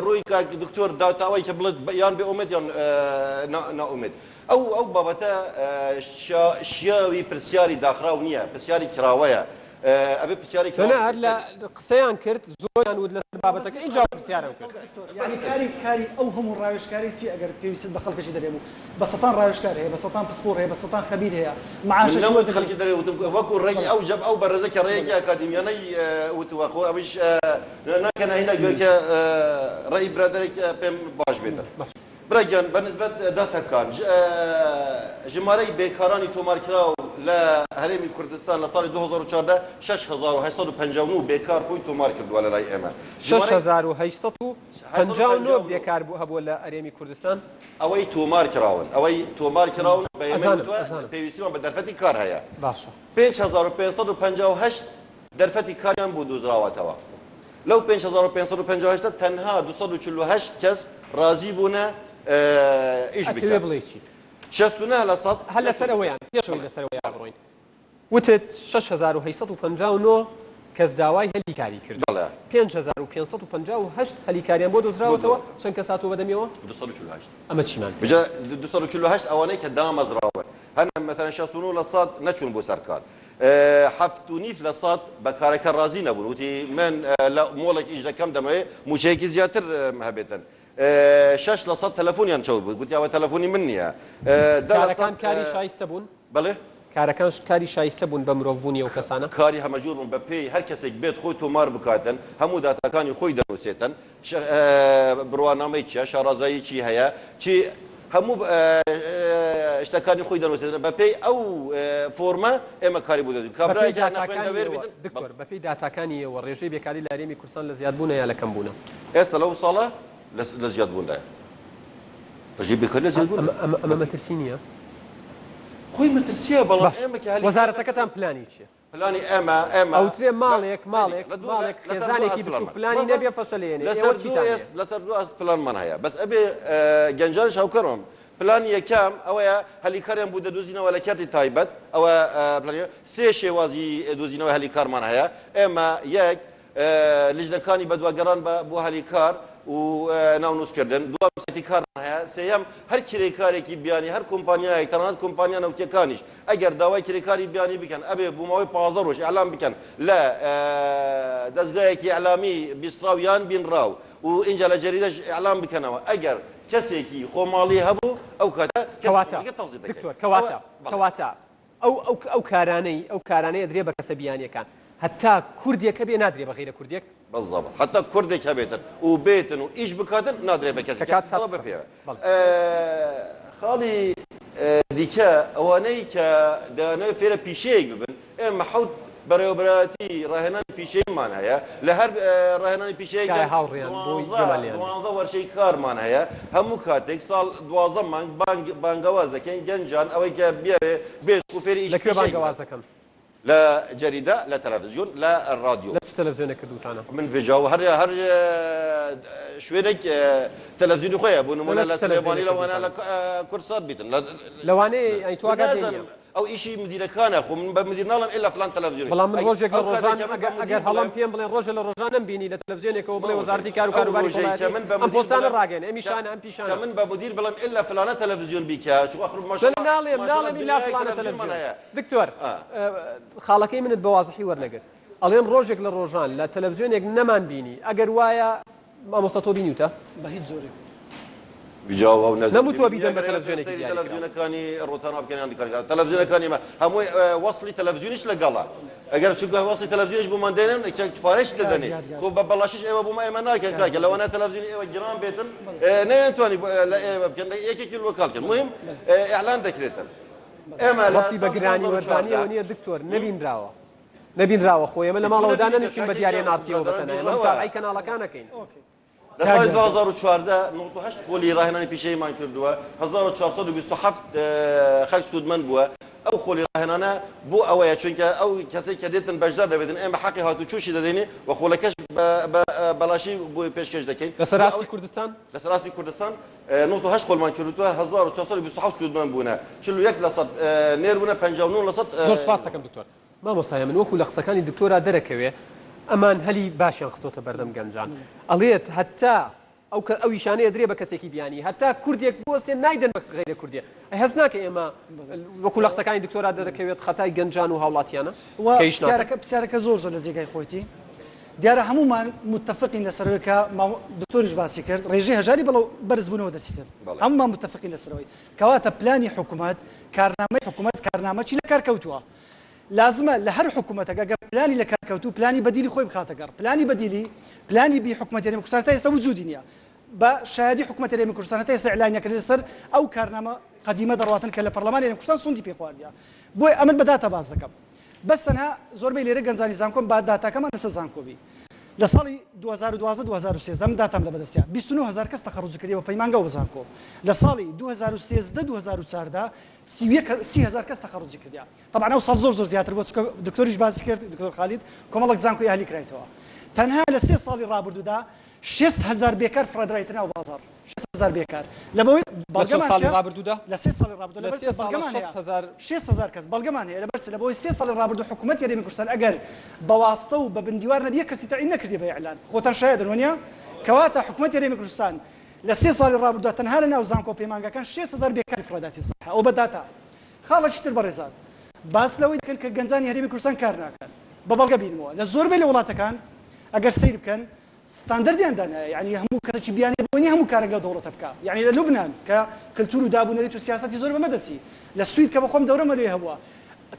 ڕووی کاک دکتۆر داوتاوای کە بڵێت یان بێ ئومێد یان ناومێد ئەو بابەتە شیاوی پرسیاری داخراو نییە پرسیاری کراوەیە ئەبێ پرسیاری هەر لە قسەیان کرد زۆریان ود لەسەر بابەتەکە اینجا پرسیارم کرد یعنی کاری ئەو هەموو ڕاوێژکاری چی ئەگەر پێویست بە خەڵکەشی دەرێبوو بە سەتان ڕاوێژکار هەیە بە سەتان پسپۆر هەیە بە سەتان خەبیر هەیە معاشە خەڵکی دەرێوتم وەکو ڕێگی ئەو جەب ئەو بەرەزە کە ڕێیەکی ئەکادیمیانەی وتووە خۆ ئەویش ناکەنە هینە گوێکە ڕێی برادێک پێم باش بێتە برەگیان بەنسبەت داتەکان ژمارەی بێکارانی تۆمارکراو لە هەرێمی کوردستان لە ساڵی 2014 6,859 بێکار خۆی تۆمار کردووە لە لای ئێمە 6,859 بێکار هەبووە لە هەرێمی کوردستان ئەوەی تۆمار کراون ئەوەی تۆمار کراون بە ئێمە پێویستیمان بە دەرفەتی کار هەیە باشە 5,558 دەرفەتی کاریان بۆ دۆزراوەتەوە لەو 5,558 تەنها 248 کەس ڕازی بوونە ئیش بکەن بڵێ چی 69 لە سەد هەل لەسەرەوەیان پێشەوەی لەسەرەوەی بڕۆین وتت 6,859 کەس داوای هەلیکاری کرد 5,558 هەلیکاریان بۆ دۆزراوەتەوە چەند کەس هاتووە بەدەمیەوە 248 ئەمە چیمان بجا 248 ئەوانەی کە دامەزراون هەنا مثلا 69 لە سەد نەچوون بۆ سەرکار 7.5 لە سەد بەکارەکە ڕازی نەبوون وتی من لە مۆڵێک ئیش دەکەم دەمەوێت موچەیەکی زیاتر هەبێتن 6 لە سەد تەلەفۆنیان چەوت بوو گوتیاوە تەلەفۆنی من نییە کارەکان کاری شایستە بوون بەڵێ کارەکان کاری شایستە بوون بە مرۆڤبوونی ئەو کەسانە کاری هەمەجوور بوون بە پێی هەر کەسێک بێت خۆی تۆمار بکاتن هەموو داتاکانی خۆی دەنووسێتن بڕوانامەی چیە شارازایی چی هەیە چی هەموو شتەکانی خۆی دەنووسێتن بە پێی ئەو فۆرمە ئێمە کاری بوو دەدوین کابراایە نەخوێندەوێر بێتن دکتۆر بەپێی داتاکانیەوە ڕێژەی بێکاری لە هەرێمی کوردستان لە زیادبوونە یا لە کەمبوونە ئێستا لەو ساڵە لە زیادبووندایە ڕێژەی بێکاری لە زیادبوون ئەمە مەترسی نییە خۆی مەترسیە بەڵام ئێمە کە وەزارەتەکەتان پلانی چییە پلانی ئێمە ئەوترێ ماڵێک خێزانێکی بچوو پلانی نەبێ فەشەلێنێ لەسەر دو ئەس پلانمان هەیە بەس ئەبێ گەنجانش هاوکەڕم پلانی یەکەم ئەوەیە هەلیکاریان بوو دەدۆزینەوە لە کاتی تایبەت ئەوە سێ شێوازی دۆزینەوە هەلیکارمان هەیە ئێمە یەک لیژنەکانی بەدواگەڕان بۆ هەلیکار و ناونووسکردن دوام سەتی کارمان هەیە سێەم هەر کرێکارێکی بیانی هەر کۆمپانیایەک تەنانەت کۆمپانیا نەوتیەکانیش ئەگەر داوای کرێکاری بیانی بکەن ئەبێ بووماوەی 15 ڕۆژ ئەعلام بکەن لە دەستگایەکی ئەعلامی بیستراویان بینراو و اینجا لە جەریدەش ئەعلام بکەنەوە ئەگەر کەسێکی خۆماڵی هەبوو ئەو کاتە کەواتە ئەو کارانەی درێ بە کەسە بیانیەکان هەتا کوردێکە بێ نادرێ بە غیرە کوردێک بالضبط حتى كردك هبيتن وبيتن وإيش بكاتن نادري بكاسك خالي ديكا أواني كدانا فيرا بيشيك ببن إما حوت بريوبراتي رهنان بيشيك مان هيا لهر رهنان بيشيك دوانزا ورشي كار مان هيا همو كاتك صال دوازا مان بانغواز دكين جنجان أوي كبيا بيت كوفيري إيش بيشيك بانغواز دكم لا جريدة لا تلفزيون لا الراديو لا تلفزيون كدوتانا من فيجاو هر شوينك تلفزيون خويا بونمونا لا سليماني لو انا كورسات بيتن لو انا اي تواقع او شيء مدير كان اخو من مدير نالم الا فلان تلفزيون والله من روجك للروجان اگر هلم بيم بلين روج للروجان بيني للتلفزيون كو بلي وزارتي كارو باري ام بوستان الراجن ام شان ام بيشان كمن بمدير بلم الا فلان تلفزيون بيكا شو اخر ما شاء الله نالم الا فلان تلفزيون دكتور خالكي من البوازحي ورنقر اليوم روجك للروجان لا تلفزيون نمان بيني اگر وايا ما مستطو بينيوتا بهيت زوري بيجاو او نزل نموت وبيدن بتلفزيونك تلفزيون كاني روتانا كان عندي كان تلفزيون كاني ما هم وصلي تلفزيونش لقلا اگر شو وصلي تلفزيونش بمندين كفارش ددني خو ببلاشش ايوه بما ايمنا كاك لو انا تلفزيون ايوه جيران بيتن نيتوني يك كيلو كان المهم اعلان دكريتن اما لا بقراني ورداني وني دكتور نبين راوه خويا من ما لو دانا نشين بدياري نارتي وبتنا ما تاعي كانال كان كاين لسال 2014 نقطة 8 خولي راهناني بيشي ما كردوا 1427 خلق سودمان بوا او خولي راهنانا بو اويا چونك او كسي كديتن بجدار دبدن ام حقي هاتو چوشي دديني وخولكش بلاشي بو بيشكش دكين لسراسي كردستان نقطة 8 خول ما كردوا 1427 سودمان بونا چلو يك لصد نيربونا 59 لصد زور سپاس دكم دكتور ما مستايا من وكو لقسكاني الدكتوره دركوي امان هلي باشان خصوته بردم گنجان اليت حتى او يشانه دري بكسيكي بياني حتى كرديك بوست نايدن غير كرديه هزناك اما وكل لقسكاني الدكتوره دركوي خطاي گنجان وهولاتيانا كيش سيارك زور لزيغاي خوتي دیارە هەمومان متفقین لەسەرەوەی کە دکتۆریش باسی کرد ڕێژەی هەژاری بەڵەو بەرز بوونەوە دەچێتن هەمومان متفقین لەسەرەوەی کەواتە پلانی حکوومەت کارنامەی حکوومەت کارنامەچی لە کار کەوتووە لازمە لە هەر حکوومەتەکە گە پلانی لە کار کەوتو پلانی بەدیلی خۆی بخاتە گەڕ پلانی بەدیلی پلانی بی حکوومەتی کوردستان تا ئێستا وجودی نییە بە شایدی حکوومەتی هەرێمی کوردستان هەتا ئێستا ئیعلانیەکرد لەسەر ئەو کارنامە قەدیمە دەڕاتن کە لە پەرلەمانی هەرێمی کوردستان سوندی پێ خواردیە بۆی ئەمن بە داتا باز دەکەم بەس تەنها زۆربەی لێرە گەنجانی زانکۆم با داتاکەمان لەسەر زانکۆبی لە ساڵی 2012-2013 داتام لە بەدەستیان 29,000 کەس تەخەڕوج کردیەوە پەیمانگە و بزانکۆ لە ساڵی 2013-2014 30,000 کەس تەخەڕوجی کردیا طبعا ئەو ساڵ زۆر زیاتر بۆ دکتۆریش باسی کرد دکتۆر خالید کۆمەڵک زانکۆی ئاهلی کرایتەوە تەنها لە 3 ساڵی ڕابردوودا 6,000 بێکار فرادرایتە ناو بازار 6,000 بێکار لەبەوەی بەڵگەمان لە 3 ساڵی ڕابردوو لەبەر بەڵگەمان هەیە 6,000 کەس بەڵگەمان هەیە لەبەر لەبەوەی 3 ساڵی ڕابردوو حکوومەتی هەرێمی کوردستان ئەگەر بەواستە و بە بندیوار نەبیە کەسی تەعیین نەکردی بە ئیعلان خۆتان شایە دەنوونیە کەواتە حکوومەتی هەرێمی کوردستان لە 3 ساڵی ڕابردوودا تەنها لە ناو زانکۆ پەیمانگەکان 6,000 بێکاری فراداتی سەحە ئەو بە داتا خاڵێکی تر بەڕێزان باس لەوەی دەکەن کە گەنجانی هەرێمی کوردستان کار ناکەن بە بەڵگە بینەوە لە زۆربەی لە وڵاتەکان ئەگەر سیر بکەن ستاندردیان دانایە یعنی هەموو کەسێکی بیانی بۆنی هەموو کارێک لە دەوڵەتە بکە یعنی لە لوبنان کە کلتور و دابوونەریت و سیاسەتی زۆر بەمەدەچی لە سوید کە بەخۆم دەورەمە لێ هەبووە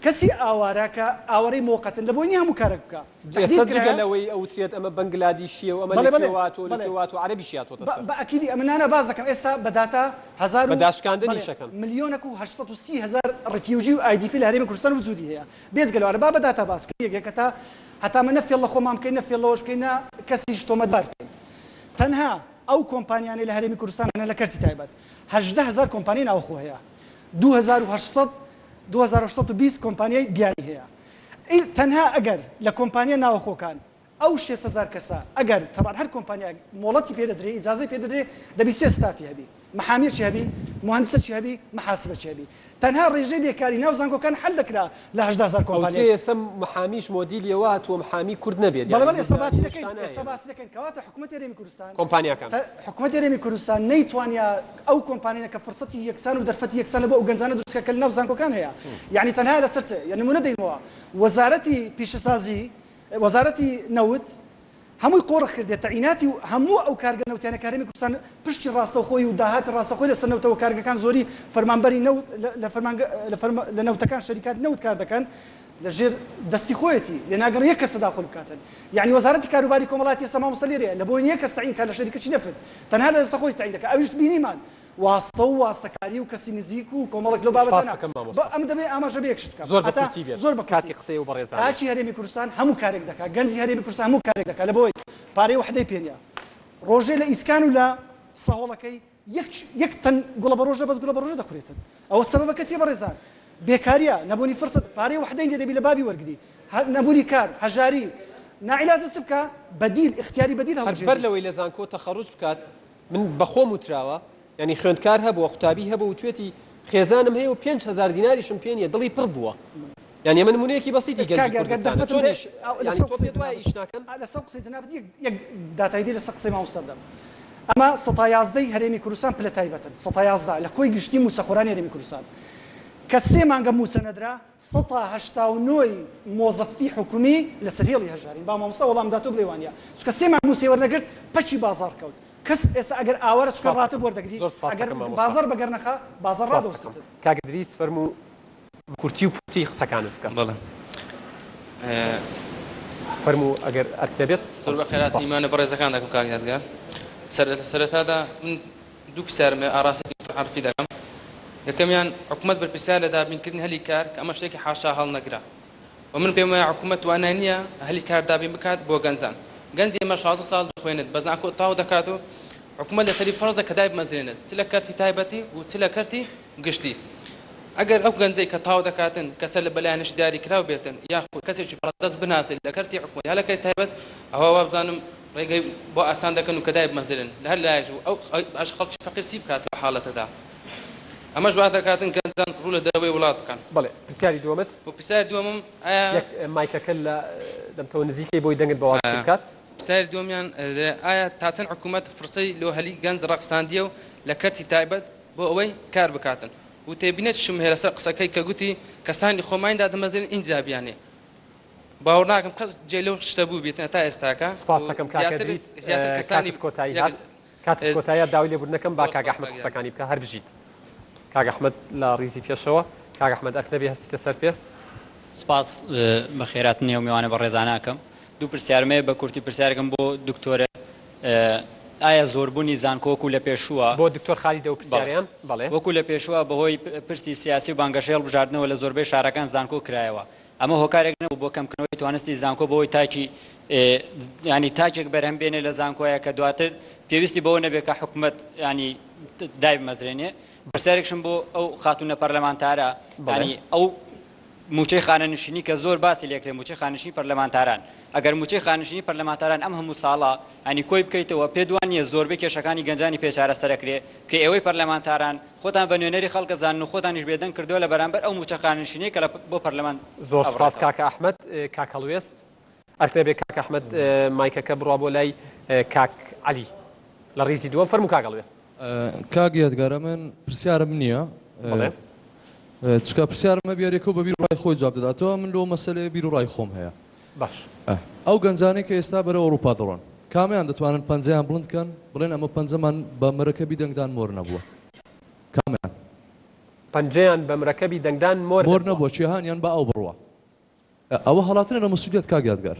کەسی ئاوارە کە ئاوەڕەی موقەتن لە بۆنی هەموو کارێک بکە لەوەی ئەوترێت ئەمە بەنگلادیشیە و ئەمە لەوات و عەرەبیشیاتەوە بە ئەکیدی ئەمەنانە باز دەکەم ئێستا بەداتا 1000 بەداشکاندنی شەکەم ملیۆنێک و 830,000 ڕفیوجی و ئایدیپی لە هەرێمی کوردستان وجودی هەیە بێجگەلەوە با بەداتا باس کە تا هەتا من نەفێڵ لە خۆمان بکەین نەفێڵەوەش بکەینە کەسیش تۆمەتبار بکەین تەنها ئەو کۆمپانیانەی لە هەرێمی کوردستان هەنە لە کەرتی تایبەت 18,000 کۆمپانی ناوخۆ هەیە 2820 کۆمپانیای بیانی هەیە تەنها ئەگەر لە کۆمپانیا ناوخۆکان ئەو 6,000 کەسە ئەگەر تەبان هەر کۆمپانیا مۆڵەتی پێدەدرێ ئیجازەی پێدەدرێ دەبی 3 ستافی هەبی محامێکی هەبی مهندسەکی هەبی محاسبەکی هەبی تەنها ڕێژەی بێکاری ناو زانکۆکان حل دەکرا لە 18,000 کۆمپانیا ئێستا محامیش مۆدیلیەوە تۆ محامی کورد نەبێت بەڵێ ئێستا باسی دەکەین کەواتە حکوومەتی هەرێمی کوردستان کۆمپانیاکان حکوومەتی هەرێمی کوردستان نەیتوانیا ئەو کۆمپانیە کە فرسەتی یەکسان و دەرفەتی یەکسان لە بۆ ئەو گەنجانە دروستکە کە لە ناو زانکۆکان هەیە یعنی تەنها لەسەر چ یعنی نمونە دەینەوە وەزارەتی پیشەسازی وەزارەتی نەوت هەمووی قۆڕ کردێت تەعیناتی و هەموو ئەو کارگە نەوتیانە کارێمی کوردستان پشتی ڕاستەوخۆی و داهاتی ڕاستەخۆی لەسەر نەوتەوە کارگەکان زۆری فەرمانبەری نەوت لە نەوتەکان شەریکات نەوت کار دەکەن لەژێر دەستی خۆیەتی لە ناگەڕ یەک کەس تەداخل بکاتن یعنی وەزارەتی کاروباری کۆمەڵاتی ئێستا مامۆستا لێرەیە لە بۆ یەک کەس تەعین کار لە شەریکەکی نەفت تەنها لە دەستە خۆی تەعین دەکات ئەویش بینیمان واستە و واستەکاری و کەسی نزیک و کۆمەڵێک لەو بابەتانە ئەم دەبێت ئاماژە بێکشت بکات زۆر بە کاتی قسەی و بەڕێزان کاچی هەرێمی کوردستان هەموو کارێک دەکات گەنجی هەرێمی کوردستان هەموو کارێک دەکات لە بۆی پارەی وحدەی پێنیە ڕۆژێ لە ئیسکان و لە سەهۆڵەکەی یەک تەن گوڵە بە ڕۆژە بەس گوڵە بە ڕۆژە دەخورێتن ئەوە سەبەبەکە چیە بەڕێزان بێکاریە نەبوونی فرسەت پارەی وحدەی دەبی لە بابی وەرگری نەبوونی کار هەژاری ناعیلاجە چ بکە بەدیل اختیاری بەدیل هەڵبژێت بەر لەوەی لە زانکۆ تەخەڕوج بکات من بەخۆم وتراوە ینی خوێندکار هەبووە قوتابی هەبوو و توێتی خێزانم هەیە و 5,000 دیناریشم پێ نییە دڵی پڕ بووە یعنی من نمونەیەکی بەسیتی لەسەر قسەی جەنابەت یەک داتایدی لەسەر قسەی مامۆستا بدەم ئەمە 111 هەرێمی کوردستان پلە تایبەتن 111 لە کۆی گشتی موچەخۆرانی هەرێمی کوردستان کە 3 مانگە موچە نەدرا 189 مۆزەفی حکومی لەسەر هێڵی هەژارین با مامۆستا وەڵام داتۆ بڵێوانە چونکە 3 مانگ موچەی وەرنەگرت پەچی بازار کەوت کەس ئێستا ئەگەر ئاوارە چکە ڕاتە وەردەگری ئەگەر بازار بەگەرنەخە بازار ڕادۆستن کاگدریس فەرموو کورتی و پوتی قسەکانت بکەم بەڵێ فەرموو ئەگەر ئەتەبێت زۆر بە خێرات ئیمانە بەڕێزەکان دەکەم کاریاتگار سەرەتادا من دوو پرسیارمێ ئاراسی حرفی دەکەم یەکەمیان حکوومەت بەرپرسیار لە دابینکردنی هەلی کار کە ئەمە شتێکی حاشا هەڵ نەگرا و من پێم وایە حکوومەت توانای نییە هەلی کار دابین بکات بۆ گەنجان گەنجی ئێمە 16 ساڵ دەخوێنێت بە زانکۆ تاو دەکات و حکوومەت لەسەری فەرزە کە دای بمەزرێنێت چ لە کەرتی تایبەتی و چ لە کەرتی گشتی ئەگەر ئەو گەنجەی کە تاو دەکاتن کەسە لە بەلایەنش دیاری کراو بێتن یاخود کەسێکی پڕدەست بناسێت لە کەرتی حکوومەت یا لە کەرتی تایبەت ئەوە وابزانم ڕێگەی بۆ ئاسان دەکەن و کە دای بمەزرێن لە هەر لایەک ئەو خەڵکی فەقیر چی بکات بە حاڵەتەدا ئەمە ژوا دەکاتن گەنجان ڕوو لە دەرەوەی وڵات بکەن بەڵێ پرسیاری دووەمت بۆ پرسیاری دووەمم مایکەکە لە دەمتەوە نزیکەی بۆی دەنگت بەواز بکات پرسیاری دووەمیان ئایا تاچەند حکوومەت فرسەی لۆ هەلی گەنج ڕەخساندیە و لە کەرتی تایبەت بۆ ئەوەی کار بکاتن و تێبینێت شم هەیە لەسەر قسەکەی کە گوتی کەسانی خۆمایندا دەمەزێن ئینجابیانێ باوەڕ ناکەم کەس جێ لەو شتە بوو بێتن تا ئێستاکە سپاس دەکەم زیاتر کەسانی کۆتایی هات کاتێک کۆتاییە داوای لێبوردنەکەم با کاک ئەحمەد قسەکانی بکە هەر بژیت کاک ئەحمەد لە ڕیزی پێشەوە کاک ئەحمەد ئەکنەبی هەستیتە سەر پێ سپاس بە خێرات نییە و میوانە بە ڕێزاناکەم دوو پرسیارمەیە بە کورتی پرسیارەکەم بۆ دکتۆرە ئایا زۆربوونی زانکۆکو لە پێشووە بۆ دکتۆر خالیدە و پرسیاریان بەڵێ وەکو لە پێشووە بەهۆی پرسی سیاسی و بانگەشەی هەڵبژاردنەوە لە زۆربەی شارەکان زانکۆ کرایەوە ئەمە هۆکارێک نەبوو بۆ کەمکردنەوەی توانستی زانکۆ بەهۆی تاکی ینی تاکێک بەرهەم بێنێ لە زانکۆیە کە دواتر پێویستی بەوە نەبێت کە حکوومەت ینی دای بمەزرێنێ پرسیارێکشم بۆ ئەو خاتونە پەرلەمانتارە ینی ئەو موچەی خانەنشینی کە زۆر باسی لێکرێ موچەی خانشینی پەرلەمانتاران ئەگەر موچەی خانشینی پەرلەمانتاران ئەم هەموو ساڵە ئەنی کۆی بکەیتەوە پێ دوانیە زۆربەی کێشەکانی گەنجانی پێچارە سەرەکرێ کە ئێوەی پەرلەمانتاران خۆتان بە نوێنەری خەڵکە زانن و خۆتانیش بێدەنگ کردووە لە بەرامبەر ئەو موچە خانشینی کە بۆ پەرلەمان زۆر سپاس کاکە ئەحمەد کاک هەڵوێست ئەرکرێ کاک ئەحمەد مایکەکە بڕوا بۆ لای کاک عەلی لە ڕیزی دووەم فەرموو کاک هەڵوێست کاک یادگارە من پرسیارم نییە چکە پرسیارمە بیارێکە بە بیر ڕای خۆی جواب دەداتەوە من لەوە مەسەلەیە بیر و ڕای خۆم هەیە باش ئەو گەنجانەی کە ئێستا بەرە ئەوروپا دەڕۆن کامیان دەتوانن پەنجەیان بڵندکەن بڵێن ئەمە پەنجەمان بە مەرەکەبی دەنگدان مۆر نەبووە کامیان پەنجەیان بە مرەکەبی دەنگدان مۆر نەبووە چێهانیان بە ئەو بڕوە ئەوە هەڵاتنە لە مەسوودیەت کاک یادگار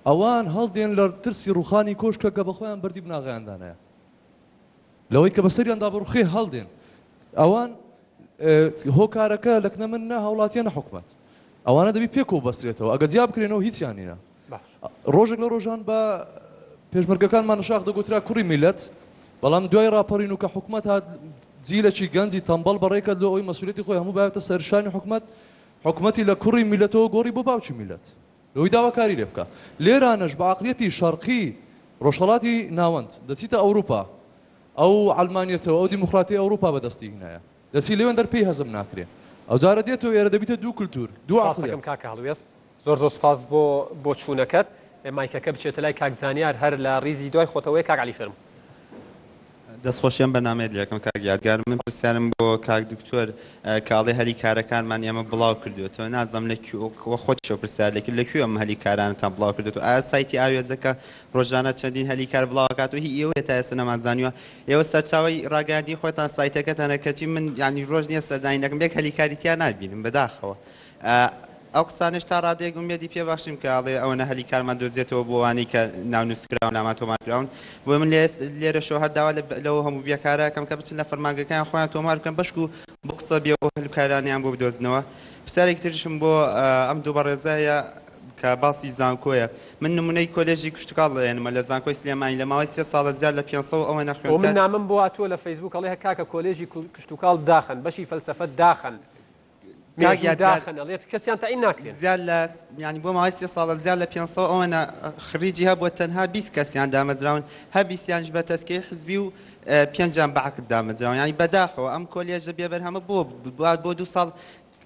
ئەوان هەڵدێن لە ترسی ڕوخانی کۆشکە کە بەخۆیان بەردی بناغیاندانەیە لەوەی کە بەسەریاندا بڕوخێ هەڵدێن ئەوان هۆکارەکە لەکنە من نە هەوڵاتیە نە حکومەت ئەوانە دەبی پێکەوە بەسترێتەوە ئەگە جیاب بکرێنەوە هیچیان نینە ڕۆژێک لە ڕۆژان بە پێشمەرگەکانمان شاخ دەگوترا کوڕی میلەت بەڵام دوای راپەڕین و کە حکومەت هات جیلەکی گەنجی تەمبەڵ بەڕێکە لە ئەوی مەسوولەتی خۆی هەموو بایەتە سەرشانی حکومەتی لە کوڕی میلەتەوە گۆڕی بۆ باوکی میلەت لەوەی داواکاری لێ بکە لێرانەش بە عەقڵیەتی شەرقی ڕۆژهەڵاتی ناوەند دەچیتە ئەوروپا ئەو ئەڵمانیەتەوە ئەو دیموکراتی ئەوروپا بەدەستی هینایە دەچی لێوێن دەرپێی هەزم ناکرێ ئەو جارە دێتەوە ئێرە دەبیتە دوو کولتور دوو عەقڵیەت کاکە هەڵوێست زۆر سپاس بۆ چوونەکەت مایکەکە بچێتە لای کاک زانیار هەر لە ڕیزی دوای خۆتەوەی کاک عەلی فەرموو دەستخۆشیان بەنامەیە یەکەم کاک یادگار من پرسیارم بۆ کاک دکتۆر کاڵی هەلی کارەکانمان ئێمە بڵاو کردوێتەوە نازەم لەکوێ خۆتشەوە پرسیارێکی لەکوێ ئەم هەلی کارانتان بڵاو کردوێتەوە ئایا سایتی ئاوێزەکە ڕۆژانە چەندین هەلی کار بڵاوکاتەوە هی ئێوە تا ئێستا نەمازانیوە ئێوە سەرچاوی ڕاگەیاندی خۆتان سایتەکەتانە کەچی من یعنی ڕۆژ نییە سەردانینەکەم بێک هەلی کاریتیان نبینم بەداخەوە ئەو قسانش تا ڕادێگوم بێدی پێ باشیم کە ئاڵێ ئەوەنە هەلی کارمان دۆزێتەوە بۆ وانی کە ناونووسکراون ناماتۆمار کراون بۆ من لێرە شۆ هەرداوا لەوە هەموو بیاکارەکەم کە بچن لە فەرمانگەکان خۆیان تۆمار بکەن بەشک و بۆ قسە بێ ئەو هەلوکارانیان بۆ بدۆزنەوە پرسیارێکی ترشم بۆ ئەم دوو بەڕێزایە کە باسی زانکۆیە من نمونەی کۆلێژی کوشتکاڵ لێنمە لە زانکۆی سلێمانی لە ماوەی 3 ساڵە زیاد لە 500 ئەوە نەخوێن من نامم بۆ هاتووە لە فەیسبوک ئەڵێ کاکە کۆلێژی کوشتکاڵ داخن بەشی فەلسەفە داخن کەسیان تەعین ناکرێن زیاد لە ینی بۆ ماوەی 3 ساڵە زیاد لە 500 ئەوەنە خریجی هەبووە تەنها 20 کەسیان دامەزراون هە 20یانش بە تەسکەی حزبی و 5 بەعەکس دامەزراون ینی بەداخەوە ئەم کۆلێژە بێبەرهەمە بۆ 2 ساڵ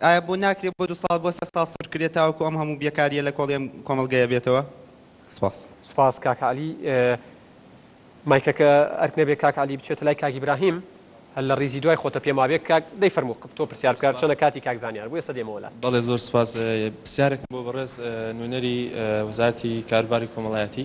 ئایا بۆ ناکرێت بۆ 2 ساڵ بۆ 3 ساڵ سڕ کرێتەوەکو ئەم هەموو بێکاریە لە کۆڵێم کۆمەڵگەیە بێتەوە سپاس کاک عەلی مایکەکە ئەرک نەبێ کاک عەلی بچێتە لای کاک ئیبراهیم هەل لە ڕیزی دوای خۆتە پێم وابێت کاک دەیفەرموو تۆ پرسیار بکار چەندە کاتی کاک زانیار بۆ ئێستا دێمەوە لای بەڵێ زۆر سپاس پرسیارێکم بۆ بەڕێز نوێنەری وەزارەتی کاروباری کۆمەڵایەتی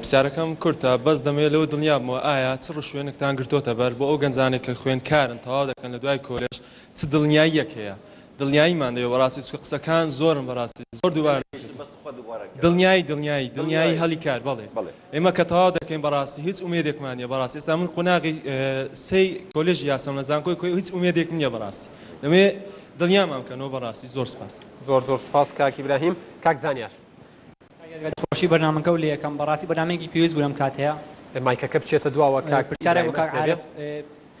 پرسیارەکەم کورتە بەس دەمەوێت لەوە دڵنیابمەوە ئایا چ ڕشوێنێکتان گرتوۆتە بەر بۆ ئەو گەنجانێک کە خوێندکارن تەواو دەکەن لە دوای کۆلێژ چ دڵنیاییەک هەیە دڵنیاییمان دەوێت بەڕاستی چکە قسەکان زۆرم بەڕاستی زۆر دووبارە دڵنیایی هەلی کار بەڵێ ئێمە کە تەواو دەکەین بەڕاستی هیچ ئومێدێکمان نیە بەڕاستی ئێستا من قۆناغی سەی کۆلێژی یاسەم لە زانکۆی کۆی هیچ ئومێدێک نییە بەڕاستی دەمێ دڵنیامان بکەنەوە بەڕاستی زۆر سپاس زۆر سپاس کاک ئیبراهیم کاک زانیار خۆشی بەرنامەکە و لە یەکەم بەڕاستی بەنامەیەکی پێویست بوو لەم کاتەیە مایکەکە بچێتە دواوە کاک پرسیارێک بۆ کاک عارف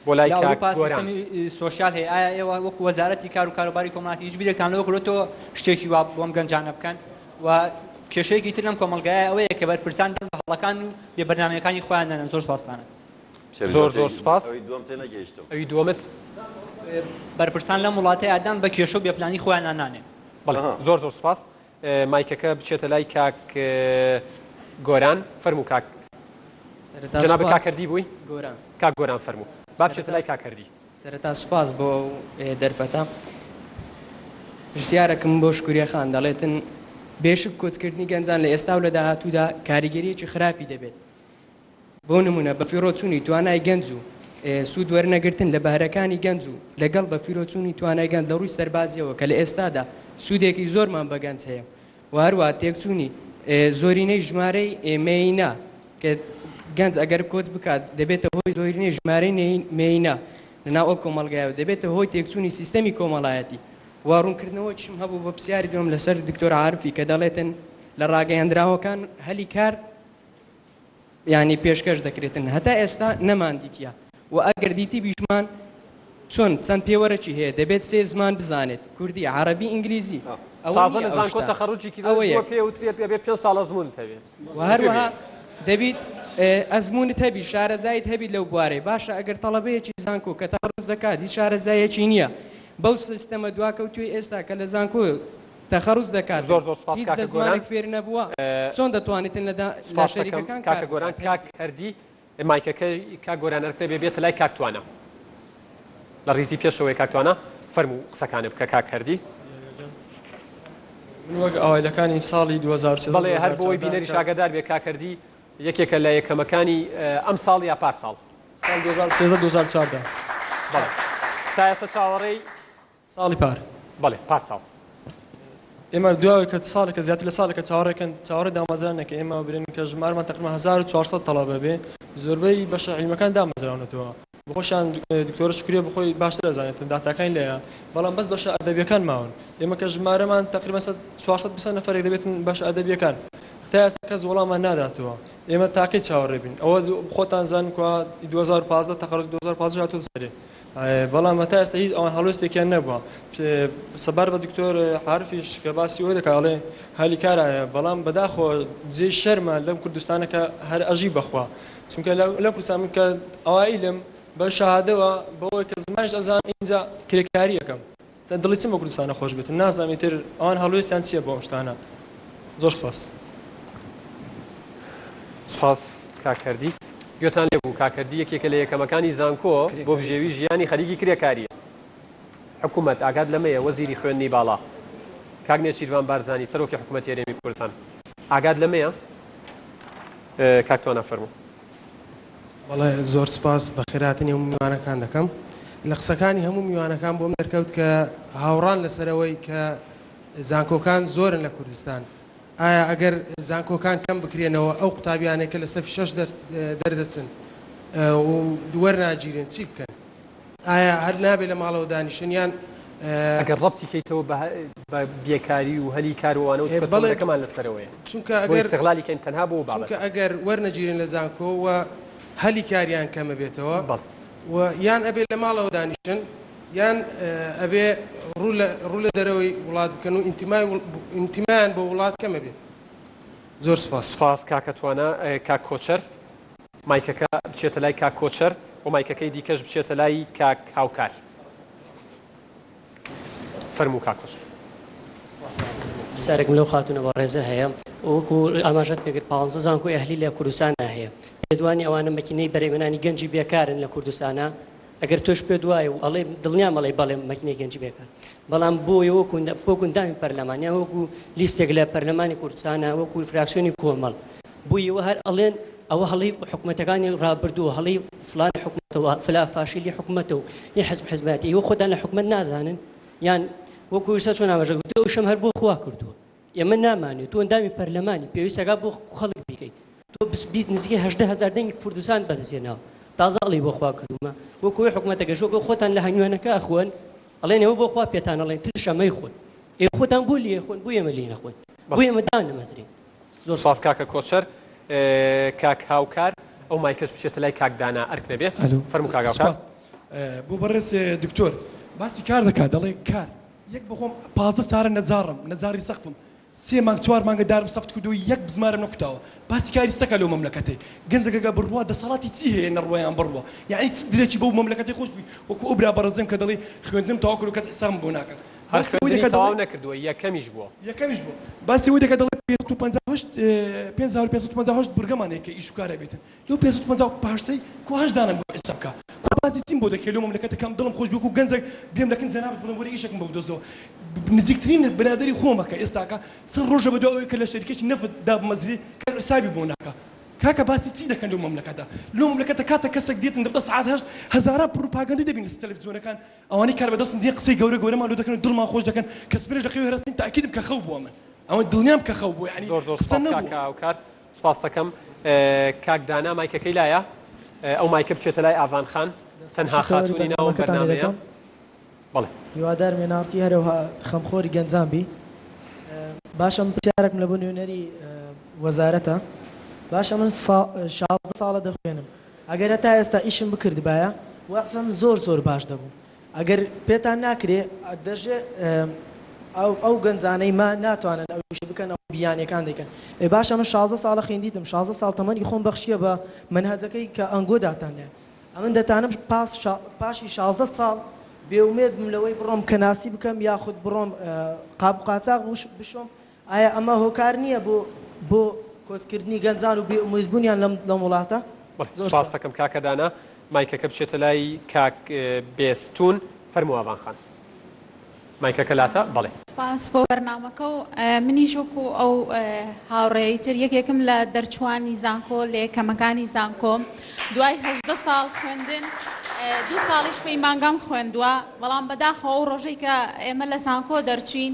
بۆ لای کاک سیستەمی سۆشیال هەیە ئایا ئێوە وەکو وەزارەتی کار و کاروباری کۆمەڵایەتی هیچ بیرێکتان لەوە کردوێتەوە شتێکی وا بۆم گەنجانە بکەن و کێشەیەکی تر لەم کۆمەڵگایە ئەوەیە کە بەرپرسان بە هەڵەکان و بێبەرنامەکانی خۆیان دەنێن زۆر سپاستانە زۆر سپاس ئەوی دووەمت بەرپرسان لەم وڵاتەیە ئادان بە کێشە و بێپلانی خۆیان نانێ زۆر سپاس مایکەکە بچێتە لای کاک گۆران فەرموو کاک جەناب کاکردی بووی کاک گۆران فەرموو با بچێتە لای کاکردی سەرەتا سوپاس بۆ دەرفەتە پرسیارەکەم بۆ شکوریە خان دەڵێتن بێشک کۆچکردنی گەنجان لە ئێستا و لە داهاتوودا کاریگەریەکی خراپی دەبێت بۆ نمونە بە فیرۆچوونی توانای گەنج و سوود وەرنەگرتن لە بەهرەکانی گەنج و لەگەڵ بە فیرۆچوونی توانای گەنج لە ڕووی سەربازیەوە کە لە ئێستادا سوودێکی زۆرمان بە گەنج هەیە و هەروە تێکچوونی زۆرینەی ژمارەی مێینا کە گەنج ئەگەر کۆچ بکات دەبێتە هۆی زۆرینەی ژمارەی مێینە لەناو ئەو کۆمەڵگایەوە دەبێتە هۆی تێکچوونی سیستەمی کۆمەڵایەتی واڕوونکردنەوە چم هەبوو بە پرسیاری دوم لەسەر دکتۆر عارفی کە دەڵێتن لە ڕاگەیاندراوەکان هەلی کار ینی پێشکەش دەکرێتن هەتا ئێستا نەماندیتە و ئەگەر دیتی بیشمان چۆن چەند پێوەرەی هەیە دەبێت سێ زمان بزانێت کوردی عەرەبی ئینگلیزی هەروەها دەبیت ئەزمونت هەبی شارەزایت هەبی لەو بوارەی باشە ئەگەر تەڵەبەیەکی زانکۆ کە تەخەڕوج دەکات هیچ شارەزایەکی نییە بەو سیستەمە دواکەوتوی ئێستا کە لە زانکۆ تەخەڕوج دەکات هیچ دەزمانێک فێر نەبووە چۆن دەتوانێتن لە شەریکەکان کاکە گۆران کاک هەردی مایکەکەی کاک گۆرانەرکە بێتە لای کاکتوانە لە ڕیزی پێشەوەی کاکتوانە فەرموو قسەکانە بکە کاک هەردی وەک ئاوایلەکانی ساڵی 2013 بەڵێ هەر بۆی بینەری شاگەدار بێ کاک هەردی یەکێکە لە یەکەمەکانی ئەم ساڵ یا پارساڵ ساڵ 2013 بەڵێ تا ئێستا چاوەڕێی ساڵی پار بەڵێ پارساڵ ئێمە دوای کە ساڵێکە زیاتر لە ساڵێکە چاوەڕێ دامەزرانێکە ئێمە برین کە ژمارمان تقریبا 1400 تەڵەبە بێ زۆربەی بەشە عیلمەکان دامەزراونەتەوە بخۆشیان دکتۆرە شکریە بخۆی باشتر دەزانێت داتاکان لێیە بەڵام بەس بەشە ئەدەبیەکان ماون ئێمە کە ژمارەمان تقریبا 420 نەفەرێک دەبێتن بەشە ئەدەبیەکان تا ئێستا کەس وەڵامان ناداتەوە ئێمە تاکەی چاوەڕێ بین ئەوە خۆتان زانکوە 2015 تەخەڕوج 2015 هاتووە سەرێ بەڵام تا ئێستا هیچ ئەوان هەڵوێستێکیان نەبووە سەبار بە دکتۆر عارفیش کە باسی ئەوە دەکات ئەڵێ هەلی کارایە بەڵام بەداخۆ جێی شەرمە لەم کوردستانەکە هەر ئەژی بەخوا چونکە لە کوردستان کە ئەوایی لەم بە شەهادەوە بەوەی کە زمانش ئەزان ئینجا کرێکاری یەکەم دڵی چم بە کوردستانە خۆش بێت نازانێت تر ئەوان هەڵوێستیان چییە بۆ شتانە زۆر سپاس سپاس کاکەردی گوێتان لێبوو کاکەردی یەکێکە لە یەکەمەکانی زانکۆ بۆ بژێوی ژیانی خەریکی کرێکاریە حکوومەت ئاگاد لەمەیە وەزیری خوێندنی باڵا کاک نێچیروان بارزانی سەرۆکی حکوومەتی هەرێمی کوردستان ئاگاد لەمەیە کاکتوانە فەرموو وڵێ زۆر سپاس بە خێراتنی هەموو میوانەکان دەکەم لە قسەکانی هەموو میوانەکان بۆم دەرکەوت کە هاوڕان لەسەرەوەی کە زانکۆکان زۆرن لە کوردستان ئایا ئەگەر زانکۆکان کەم بکرێنەوە ئەو قوتابیانێکە لە سەف 6 دەردەچن و وەرناگیرێن چی بکەن ئایا هەر نابێت لە ماڵەوە دانیشتنیان ئەگەر ڕەبتی کەیتەوە بە بێکاری و هەلی کاروانە و بەڵێکەمان لەسەرەوەی چونکە ئەگەر استقلالی کەین تەنها بۆ بابەت چونکە ئەگەر وەرنەگیرێن لە زانکۆوە هەلی کاریان کەمە بێتەوە و یان ئەبێ لە ماڵەوە دانیشتن یان ئەبێ ڕوو لە دەرەوەی وڵات بکەن و ئینتیمایان بۆ وڵات کەمە بێت زۆر سپاس سپاس کاکەتوانە کاک کۆچەر مایکەکە بچێتە لای کاک کۆچەر و مایکەکەی دیکەش بچێتە لای کاک هاوکار فەرموو کاک کۆچەر سارێکم لەو خاتونە بە ڕێزە هەیە وەکو ئاماژەت پێگر 15 زانکۆ ئەهلی لە کوردستانە هەیە پێدوانی ئەوانە مەکینەی بەرهێمەانی گەنجی بێکارن لە کوردستانە ئەگەر تۆش پێ دوایە و ئەڵێ دڵنیام ئەڵێ بەڵێ مەکینەی گەنجی بێکار بەڵام بۆیە وەکو دامی پەرلەمانیان وەکو لیستێک لە پەرلەمانی کوردستانە وەکو فراکسیۆنی کۆمەڵ بوویەوە هەر ئەڵێن ئەوە هەڵی حکوومەتەکانی ڕابردووە هەڵی فلان حکوومەتەوە فلا فاشیلی حکوومەتەوە یە حزب حزباتی ئێوە خۆتان لە حکوومەت نازانن یان وەکو ئێستا چۆن ئاماژە گوتەوە شەم هەر بۆ خوا کردووە ئێمە نامانێت تۆ ئەندامی پەرلەمانی پێویستەکە بۆ خەڵک بیکەیت تۆ نزیکەی 18,000 دەنگی کوردستان بەدەستێناوە تازە ئەڵێ بۆ خوا کردومە وەکوی حکوومەتەکە شۆکە خۆتان لە هەنیوانەکە ئەخۆن ئەڵێن ئەوە بۆ خوا پێتان ئەڵێن ترشەمەی خۆن ئێ خۆتان بۆ لێ خۆن بۆ ئێمە لێ نەخۆن بۆ ئێمە دانەمەزرین زۆر سپاس کاکە کۆچەر کاک هاوکار ئەو مایکەش بچێتە لای کاک دانا ئەرک نەبێ فەرموو کاک هاوکار بۆ بەڕێز دکتۆر باسی کار دەکات دەڵێ کار یەک بخۆم 15 سارە نەزاری سەختم 3 مانگ 4 مانگە دارم سەفت کردو یەک بزمارم نەکوتاوە باسی کاری سەکە لەو مەملەکەتەی گەنجەکە بڕوا دەسەڵاتی چی هەیە نەڕوایان بڕوە یعنی درێکی بەو مەملەکەتی خۆش بی وەکو ئەوبرا بەڕێزم کە دەڵێ خوێندنم تەواو کرد و کەس حسابم بۆ ناکەن هەر خوێندنی تەواو نەکردووە یەکەمیش بووە باسی ئەوەی دەکات دەڵێ 5558 بورگەمانەیە کە ئیشوکارە بێتن لەو 558 کوهاش دانم بۆ حساب بکە بازی چیم بۆ دەکەی لەو مەملەکەتەکەم دڵم خۆش بێ و گەنجێک بێم دەکەن جەنابەت بڵم وەرە ئیشێکم بۆ بدۆزەوە نزیکترین برادری خۆمەکە ئێستاکە چەند ڕۆژە بەدو ئەوەی کە لە شەریکێکی نەفت دابمەزری کە حسابی بۆ ناکە کاکە باسی چی دەکەن لەو مەملەکەتە لەو مەملەکەتە کاتە کەسێک دێتن دەبدە سعات هەشت هەزارە پروپاگەندی دەبین لە تەلەڤیزیۆنەکان ئەوانەی کار بەدەستن دێ قسەی گەورەمان لۆ دەکەن دڵمان خۆش دەکەن کەس پێش دەخەوێ هەرستین تاکیدم کە خەو بووە من ئەوە دڵنیام کە خەو بووە یعنی زۆر سپاس کاکە هاوکار سپاس دەکەم کاکدانا مایکەکەی لایە ئەو مایکە بچێتە لای ئاڤان خان تەنها خاتوونی ناوم بەرنامەیە بەڵێ هیوادار مێناوتی هەرەوە خەمخۆری گەنجان بی باشە من پرسیارێکم لە بۆ نوێنەری وەزارەتە باشە من 16 ساڵە دەخوێنم ئەگەر تا ئێستا ئیشم بکردبایە وەقسم زۆر باش دەبوو ئەگەر پێتان ناکرێ دەژێ ئەو گەنجانەی ما ناتوانن ئەوش بکەن ئەو بیانیەکان دەکەن باشە من 16 ساڵە خوێندیتم 16 ساڵ تەمەنی خۆم بەخشیە بە منهەجەکەی کە ئەنگۆ داتانێ ئەمن دەتانم پاشی 16 ساڵ بێومێت بم لەوەی بڕۆم کەناسی بکەم یاخود بڕۆم قاچاق بشۆم ئایا ئەمە هۆکار نییە بۆ کۆچکردنی گەنجان و بێئومێدبوونیان لەم وڵاتە؟ سپاس دەکەم کاکەدانا مایکەکە بچێتە لای کاک بێستون فەرموو ئاڤان خان مایکەکە لاتە بەڵێ سپاس بۆ بەرنامەکە و منیش وەکو ئەو هاوڕێیتر یەکێکم لە دەرچوانی زانکۆ لە یەکەمەکانی زانکۆ دوای 18 ساڵ خوێندن 2 ساڵیش پەیمانگام خوێندووە بەڵام بەداخەوە ئەو ڕۆژەی کە ئێمە لە زانکۆ دەرچوین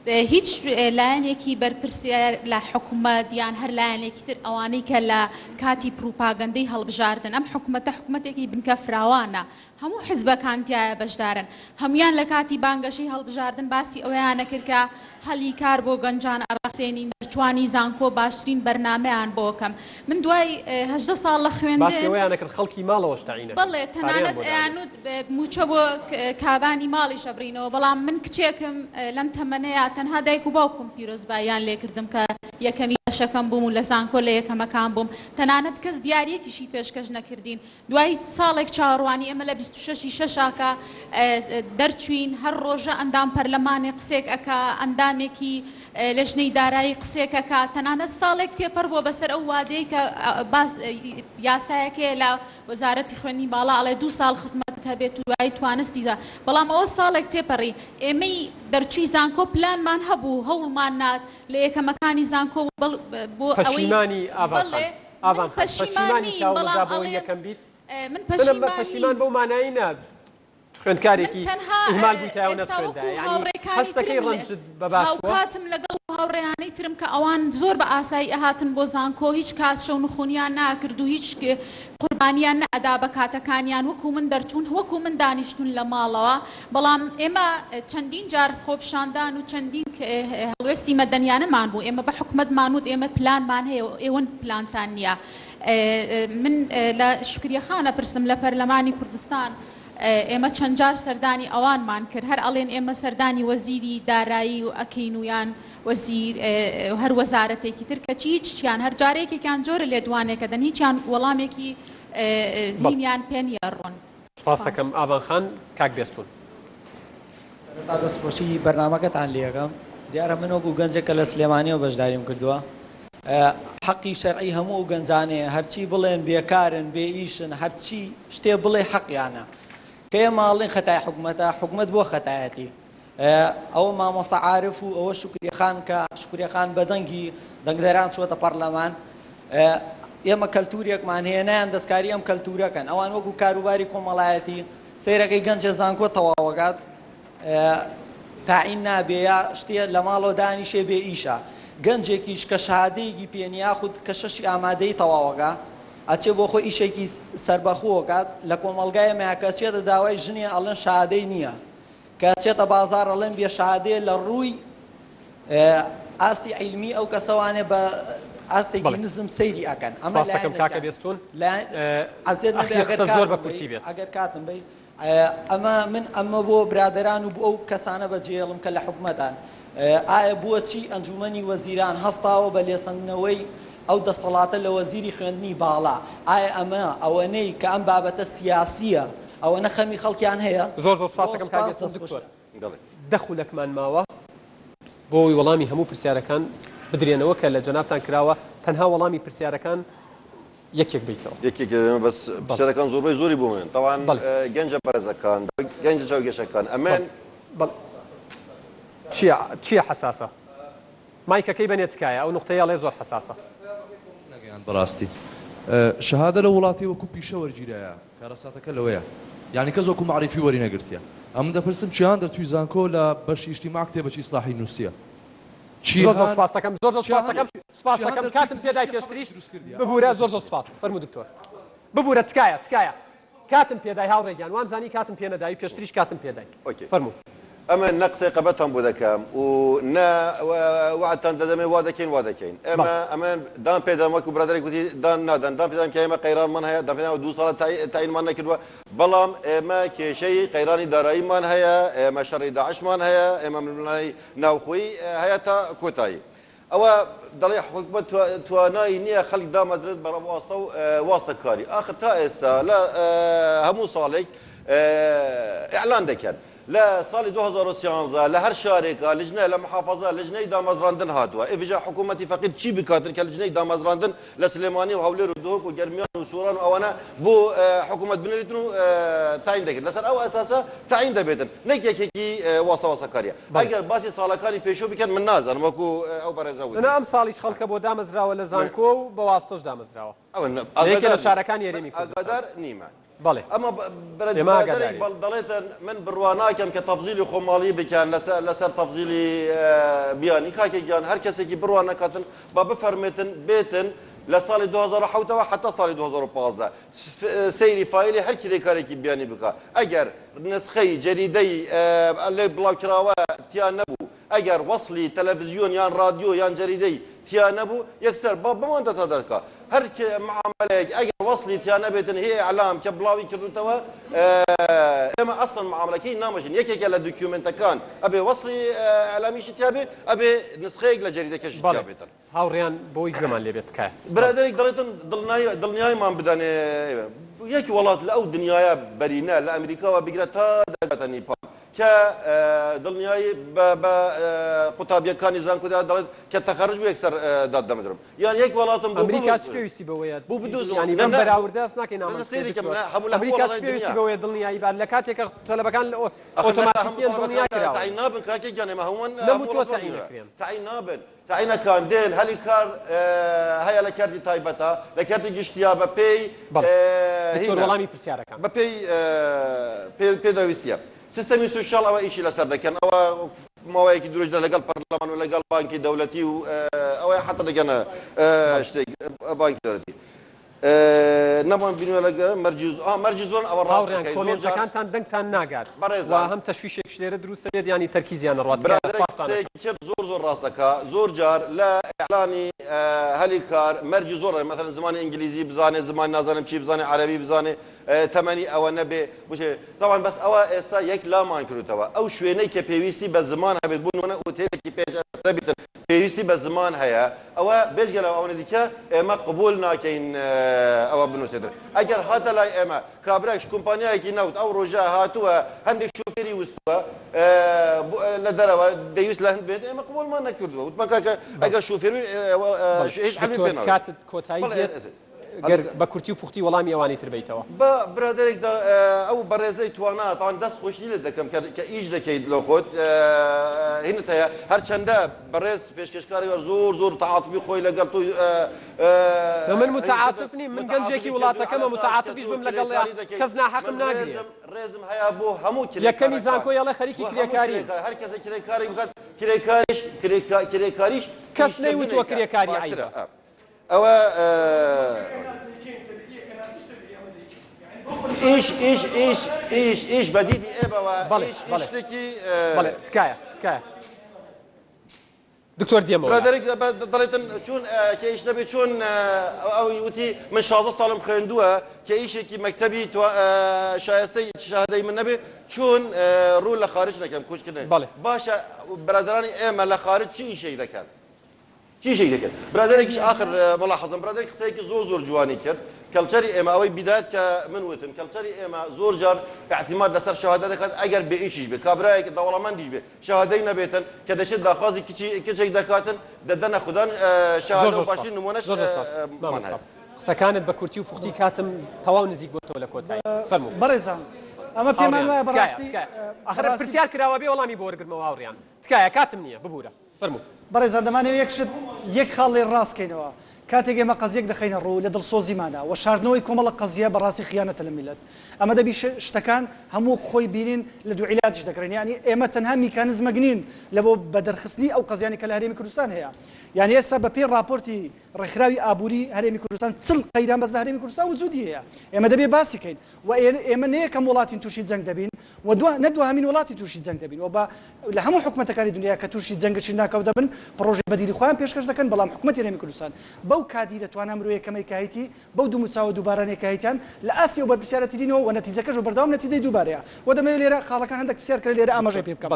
هیچ لایەنێکی بەرپرسیار لە حکوومەت یان هەر لایەنێکی تر ئەوانەی کە لە کاتی پروپاگەندەی هەڵبژاردن ئەم حکوومەتە حکوومەتێکی بنکە فراوانە هەموو حیزبەکان تایە بەشدارن هەمویان لە کاتی بانگەشەی هەڵبژاردن باسی ئەوەیانە کرد کە هەلی کار بۆ گەنجان ئەڕاستێنین دەرچوانی زانکۆ باشترین بەرنامەیان بۆکەم من دوای 18 ساڵ لە خوێندن باسی ئەوەیانە کرد خەڵکی ماڵەوەش تەعینە بەڵێ تەنانەت ئەیانوت موچە بۆ کابانی ماڵی شەبڕینەوە بەڵام من کچێکم لەم تەمەنەیە تەنها دایک و باوکم پیرۆزباییان لێکردم کە یەکەمی بەشەکەم بووم و لە زانکۆ لە یەکەمەکان بووم تەنانەت کەس دیارەکیشی پێشکەش نەکردین دوای ساڵێک چاڕوانی ئەمە لە 26 شاکە دەرچوین هەر ڕۆژە ئەندام پەرلەمانی قسێک ئەکا ئەندامێکی لە ژنەی دارایی قسێکەکە تەنانەت ساڵێک تێپەر بۆ بەسەر ئەو وادەیە کە یاسایەکێ لە وەزارەتی خوێنی باڵا ئەڵێ 2 ساڵ خزمەت هەبێت و دوایی توانستیزە بەڵام ئەوە ساڵێک تێپەڕی ئێمەی دەرچووی زانکۆ پلانمان هەبوو هەوڵمان نات لە یەکەمەکانی زانکۆ بۆ ئەوەی پەشیمانی بەڵام یەکەم بیت من پەشیمان بەو مانایی نات خوێندکارێکی ئیهمال بوویتەوە نەخوێندا یعنی هەستەکەی ڕەنجت بەباش هاوکاتم لەگەڵ هاوڕێیانەی ترم کە ئەوان زۆر بە ئاسایی ئەهاتن بۆ زانکۆ هیچ کات شەو نخوونیان ناکرد و هیچ قوربانیان نەئەدا بە کاتەکانیان وەکو من دەرچوون وەکو من دانیشتون لە ماڵەوە بەڵام ئێمە چەندین جار خۆپشاندان و چەندین هەڵوێستی مەدەنیانەمان بوو ئێمە بە حکومەت مانوت ئێمە پلانمان هەیە ئێوەن پلانتان نییە من لە شکریەخانە پرسم لە پەرلەمانی کوردستان ئێمە چەند جار سەردانی ئەوانمان کرد هەر ئەڵێن ئێمە سەردانی وەزیری دارایی و ئەکەین و یان وەزیر هەر وەزارەتێکی تر کەچی هیچیان هەر جارێکێکیان جۆرە لێدوانێکە دەن هیچیان وەڵامێکی هینیان پێ نیە ڕۆن سپاس دەکەم ئاڤان خان کاک بێستون سەرەتا دەستخۆشی بەرنامەکەتان لێەکەم دیارە من وەکو گەنجێکە لە سلێمانیەوە بەشداریم کردووە حەقی شەرعی هەموو ئەو گەنجانەیە هەرچی بڵێن بێکارن بێ ئیشن هەرچی شتێ بڵێ حەقیانە کە ماڵین خەتای حکوومەتە حکوومەت بۆ خەتایەتی ئەوە مامۆستا عارف و ئەوە شکریەخان کە شکریەخان بە دەنگی دەنگدەران چۆتە پەرلەمان ئێمە کەلتورێکمان هەیە نایان دەستکاری ئەم کەلتورەکەن ئەوان وەکو کاروباری کۆمەڵایەتی سەیرەکەی گەنجە زانکۆ تەواوەکات تاعین نابێ یا شتێ لە ماڵەوە دانیشێ بێ ئیشە گەنجێکیش کە شادەیەکی پێنیا خود کە شەشی ئامادەی تەواوەکە ئەچێ بۆ خۆی ئیشێکی سەربەخۆکات لە کۆمەلگای مەیەکە چێتە داوای ژنێ ئەڵێن شادەی نییە کە چێتە بازار ئەڵێن بێ شادەیە لە ڕووی ئاستی عیلمی ئەو کەسەوانێ بە ئاستێکی نزم سەیری ئەکەن ئەمە کاکە بێستون زۆر بە کورتی بێت ئەگەر کاتم بێ ئەمە بۆ برادەران و بۆ ئەو کەسانە بەجێڵم کە لە حکوومەتان ئایا بۆچی ئەنجومەنی وەزیران هەستاوە بە لێسەندنەوەی ئەو دەسەڵاتە لە وەزیری خوێندنی باڵا ئایا ئەوەنەی کە ئەم بابەتە سیاسیە ئەوەنە خەمی خەڵکیان هەیە زۆر سپاسەکەم کاگەستن دکتۆر دەخولەکمان ماوە بۆی وەڵامی هەموو پرسیارەکان بدرێنەوە کە لە جەنابتان کراوە تەنها وەڵامی پرسیارەکان یەکێک بیتەوە یەکێک بەس پرسیارەکان زۆربەی زۆری بوومێن تەوان گەنجە بەرزەکان گەنجە چاوگەشەکان ئەمێن چییە حساسە؟ مایکەکەی بەنێت تکایە ئەو نقطەیە ئەڵێ زۆر حساسە بەڕاستی شەهادە لە وڵاتی وەکو پیشە وەرگیرایە کارەساتەکە لەوەیە یعنی کەس وەکو معرفی وەری نەگرتیە ئەم دەپرسم چیان دەرتوی زانکۆ لە بەشی ئیجتیماع کتێبەکی ئیسلاحی نووسیە زۆر سپاس دەکەم زۆر سپاس دەکەم سپاس دەکەم کاتم پێدای پێشتریش ببوورە زۆر سپاس فەرموو دکتۆر ببوورە تکایە کاتم پێدای هاوڕێگیان وامزانی کاتم پێ نەداوی پێشتریش کاتم پێدای فەرموو ئەمە نەقسەی قەبەتان بۆ دەکەم و وعدتان دەدەمێ وا دەکەین ئەمە دان پێدەم وەکو برادری گوتی دان نادەن دان پێدام کە ئێمە قەیرانمان هەیە دان پێدام 2 ساڵە تاینمان نەکردووە بەڵام ئێمە کێشەی قەیرانی داراییمان هەیە ئێمە شەڕی داعشمان هەیە ئێمە ململانی ناوخۆیی هەیە تا کۆتایی ئەوە دەڵێ حکومەت توانایی نییە خەڵک دامەدرێت بەڕێ واستە و واستە کاری آخر تا ئێستا لە هەموو ساڵێک ئیعلان دەکەن لە ساڵی 2013 لە هەر شارێکە لجنە لە محافظە لجنەی دامەزراندن هاتووە ئێڤژا حکوومەتی فەقیر چی بکاتن کە لجنەی دامەزراندن لە سلێمانی و هەولێر و دۆک و گەرمیان و سووران و ئەوانە بۆ حکوومەت بنێتن و تاین دەکرد لەسەر ئەو ئەساسە تاین دەبێتن نەک یەکێکی واستەواسەکاریە ئەگەر باسی ساڵەکانی پێشوو بکەن من نازانم وەکو ئەو بەڕێزەوت ئەم ساڵیش خەڵکە بۆ دامەزراوە لە زانکۆ و بە واستەش دامەزراوە لە شارەکانی هەرێمی ئاگادار نیمە بەڵێ ئەمە دەڵێتن من بڕواناکەم کە تەفزیلی خۆماڵی بکەن لەسەر تەفزیلی بیانی کاکێکیان هەر کەسێکی بڕوان نەکاتن با بفەرمێتن بێتن لە ساڵی 2007ەوە حتا ساڵی 2015 سەیری فایلی هەر کرێکارێکی بیانی بکە ئەگەر نسخەی جەریدەی لێ بڵاوکراوە تیان نەبوو ئەگەر وەصلی تەلەڤیزیۆن یان رادیۆ یان جەریدەی تیان نەبوو یەکسەر با بمانتە تا دەرکە هەر معاملەیەک ئەگەر وەصلی تیان نەبێتن هەیە ئەعلام کە بڵاوی کردوتەوە ئێمە ئەسڵن معاملەکەی نامەژین یەکێکە لە دوکیومنتەکان ئەبێ وەصلی ئەعلامیشی تیابێ ئەبێ نسخەیەک لە جەریدەکەشی تیابێتن هاوڕێیان بۆی گوێمان لێبێت کە برادێک دەڵێتن دڵنیایمان بدەنێ یەکی وڵات لە ئەو دنیاە بەرینە لە ئەمریکاوە بگرێت تا دەگاتە نیپال کە دڵنیایی بە قوتابیەکانی زانکۆدا دەڵێت کە تەخەرج بوو یەکسەر داد دەمەدرم یان یەک وڵاتم ئەمریکا پێویستی بەوەیە بوو بدوز ینی من بەراوردەست ناکەین ئەمریکا پێویستی بەوەیە دڵنیایی بعد لە کاتێکە تەلەبەکان ئۆتۆماتیکیان دڵنیا کراوە تعین نابن کاکێکیان ئێمە هەمووان نەبوو تعین تعین نابن تعینەکان دێن هەلی کار هەیە لە کاردی تایبەتە لە کاتی گشتیا بە پێی وەڵامی پرسیارەکان بە پێی پێداویستە سیستەمی سوشال ئەوە ئیشی لەسەر دەکەن ئەوە ماوەیەکی دروژدە لەگەڵ پەرلەمان و لەگەڵ بانکی دەوڵەتی و ئەوەی حتا دەگەنە شتێک بانکی دەوڵەتی نەمان بینوە لەگە مەرجی زۆر ئەوە ڕاوڕیان کۆمنتەکانتان دەنگتان ناگات هەم تەشویشێک لێرە دروست دەبێت ینی تەرکیزیان ڕات زۆر ڕاستەکە زۆر جار لە ئەعلانی هەلی کار مەرجی زۆر مەثەن زمانی ئینگلیزی بزانێ زمان نازانم چی بزانێ عەرەبی بزانێ تەمەنی ئەوە نەبێ بچێ طبعا بەس ئەوە ئێستا یەک لامان کردوتەوە ئەو شوێنەی کە پێویستی بە زمان هەبێت بوونەوە ئوتێلێکی پێش ئەستا بیتن پێویستی بە زمان هەیە ئەوە بێژگەلە ئەوەنە دیکە ئێمە قبول ناکەین ئەوە بنووسێتن ئەگەر هاتە لای ئێمە کابراش کۆمپانیایەکی نەوت ئەو ڕۆژە هاتووە هەندێک شوفێری وستووە لە دەرەوە دەویست لە هەند بێت ئێمە قبولمان نەکردووە وتمان کاکە ئەگەر شوفێری هیچ حەمی بێنەوە کاتت کۆتایی بە کورتی و پوختی وەڵامی ئەوانی تر بیتەوە بە برادێکدا ئەو بەڕێزەی توانات ئەوان دەست خۆشی لێ دەکەم کە ئیش دەکەیت لە خۆت هینت هەیە هەرچەندە بەڕێز پێشکەشکاری زۆر تەعاتفی خۆی لەگەڵ تۆ من متعاتف نیم من گەنجێکی وڵاتەکەمە متعاتفیش بم لەگەڵ کەس ناحەقم ناگرێت ڕێزم هەیە بۆ هەموو یەکەمی زانکۆی ئەڵێ خەریکی کرێکاری هەر کەسە کرێکاری بکات کرێکاریش کەس نەیوتووە کرێکاری عیبە ئەوە ئیش بەدیدی ئێبەوە شتێکی تکایە دکتۆر دیێمەوە دەڵێتن چون کە ئیش نەبێت چۆن ئەوی وتی من 16 ساڵم خوێندووە کە ئیشێکی مەکتەبی شایستەی شاهدەی من نەبێت چۆن ڕوو لە خارج نەکەم کوچکردن باشە برادرانی ئێمە لە خارج چی ئیشێک دەکەن چیشێک دەکرد برادێکیش آخر ملاحظم برادێک قسەیەکی زۆر جوانی کرد کەلچەری ئێمە ئەوەی بیدات کە من وتم کەلچەری ئێمە زۆر جار اعتیماد لەسەر شەهادە دەکات ئەگەر بێ ئیشیش بێت کابرایەک دەوڵەمەندیش بێت شەهادەی نەبێتن کە دەچێت داخوازی کچێک دەکاتن دەدەنە خوددان شەهادە و باشی نمونەش قسەکانت بە کورتی و پوختی کاتم تەواو نزیک بۆتەوە لە کۆتایی فەرموو بەڕێزان ئەمە پێمان وایە بەڕاستی ئاخر پرسیار کراوە بێ وەڵامی بۆ وەرگرمەوە هاوڕێیان تکایە کاتم نییە ببوورە فەرموو بەڕێزان دەمانەوێت یەک خاڵی ڕاستکەینەوە کاتێک ئێمە قەزیەک دەخینە ڕوو لە دڵسۆزیمانە و شاردنەوەی کۆمەڵە قەزیە بەڕاستی خیانەتە لە میلەت ئەمە دەبی شتەکان هەموو خۆی بینین لە دوو عیلاتش دەکرێن یعنی ئێمە تەنها میکانزمەک نین لە بۆ بەدەرخستنی ئەو قەزیانی کە لە هەرێمی کوردستان هەیە یعنی ئێستا بە پێی راپۆرتی ڕێکخراوی ئابووری هەرێمی کوردستان چل قەیران بەس لە هەرێمی کوردستان وجودی هەیە ئێمە دەبێ باسی کەین و ئێمە نەیەکەم وڵاتی تووشی جەنگ دەبین و نەدووە هەمین وڵاتی تووشی جەنگ دەبین و لە هەموو حکومەتەکانی دنیا کە تووشی جەنگەشی ناکەوت دەبن پرۆژه بەدیلی خۆیان پێشکەش دەکەن بەڵام حکومەتی هەرێمی کوردستان بەو کادی دەتوانە مرۆیەکەمەی کایتی بەو دوو مچاوە دووبارانەی کایتیان لە ئاسیا و بەرپرسیارەتی دینەوە و نەتیجەکەش و بەردەوام نەتیجەی دووبارەیە و دەمەوێت لێرە خاڵەکان هەندێک پرسیار کرد لێرە ئاماژەی پێ بکەم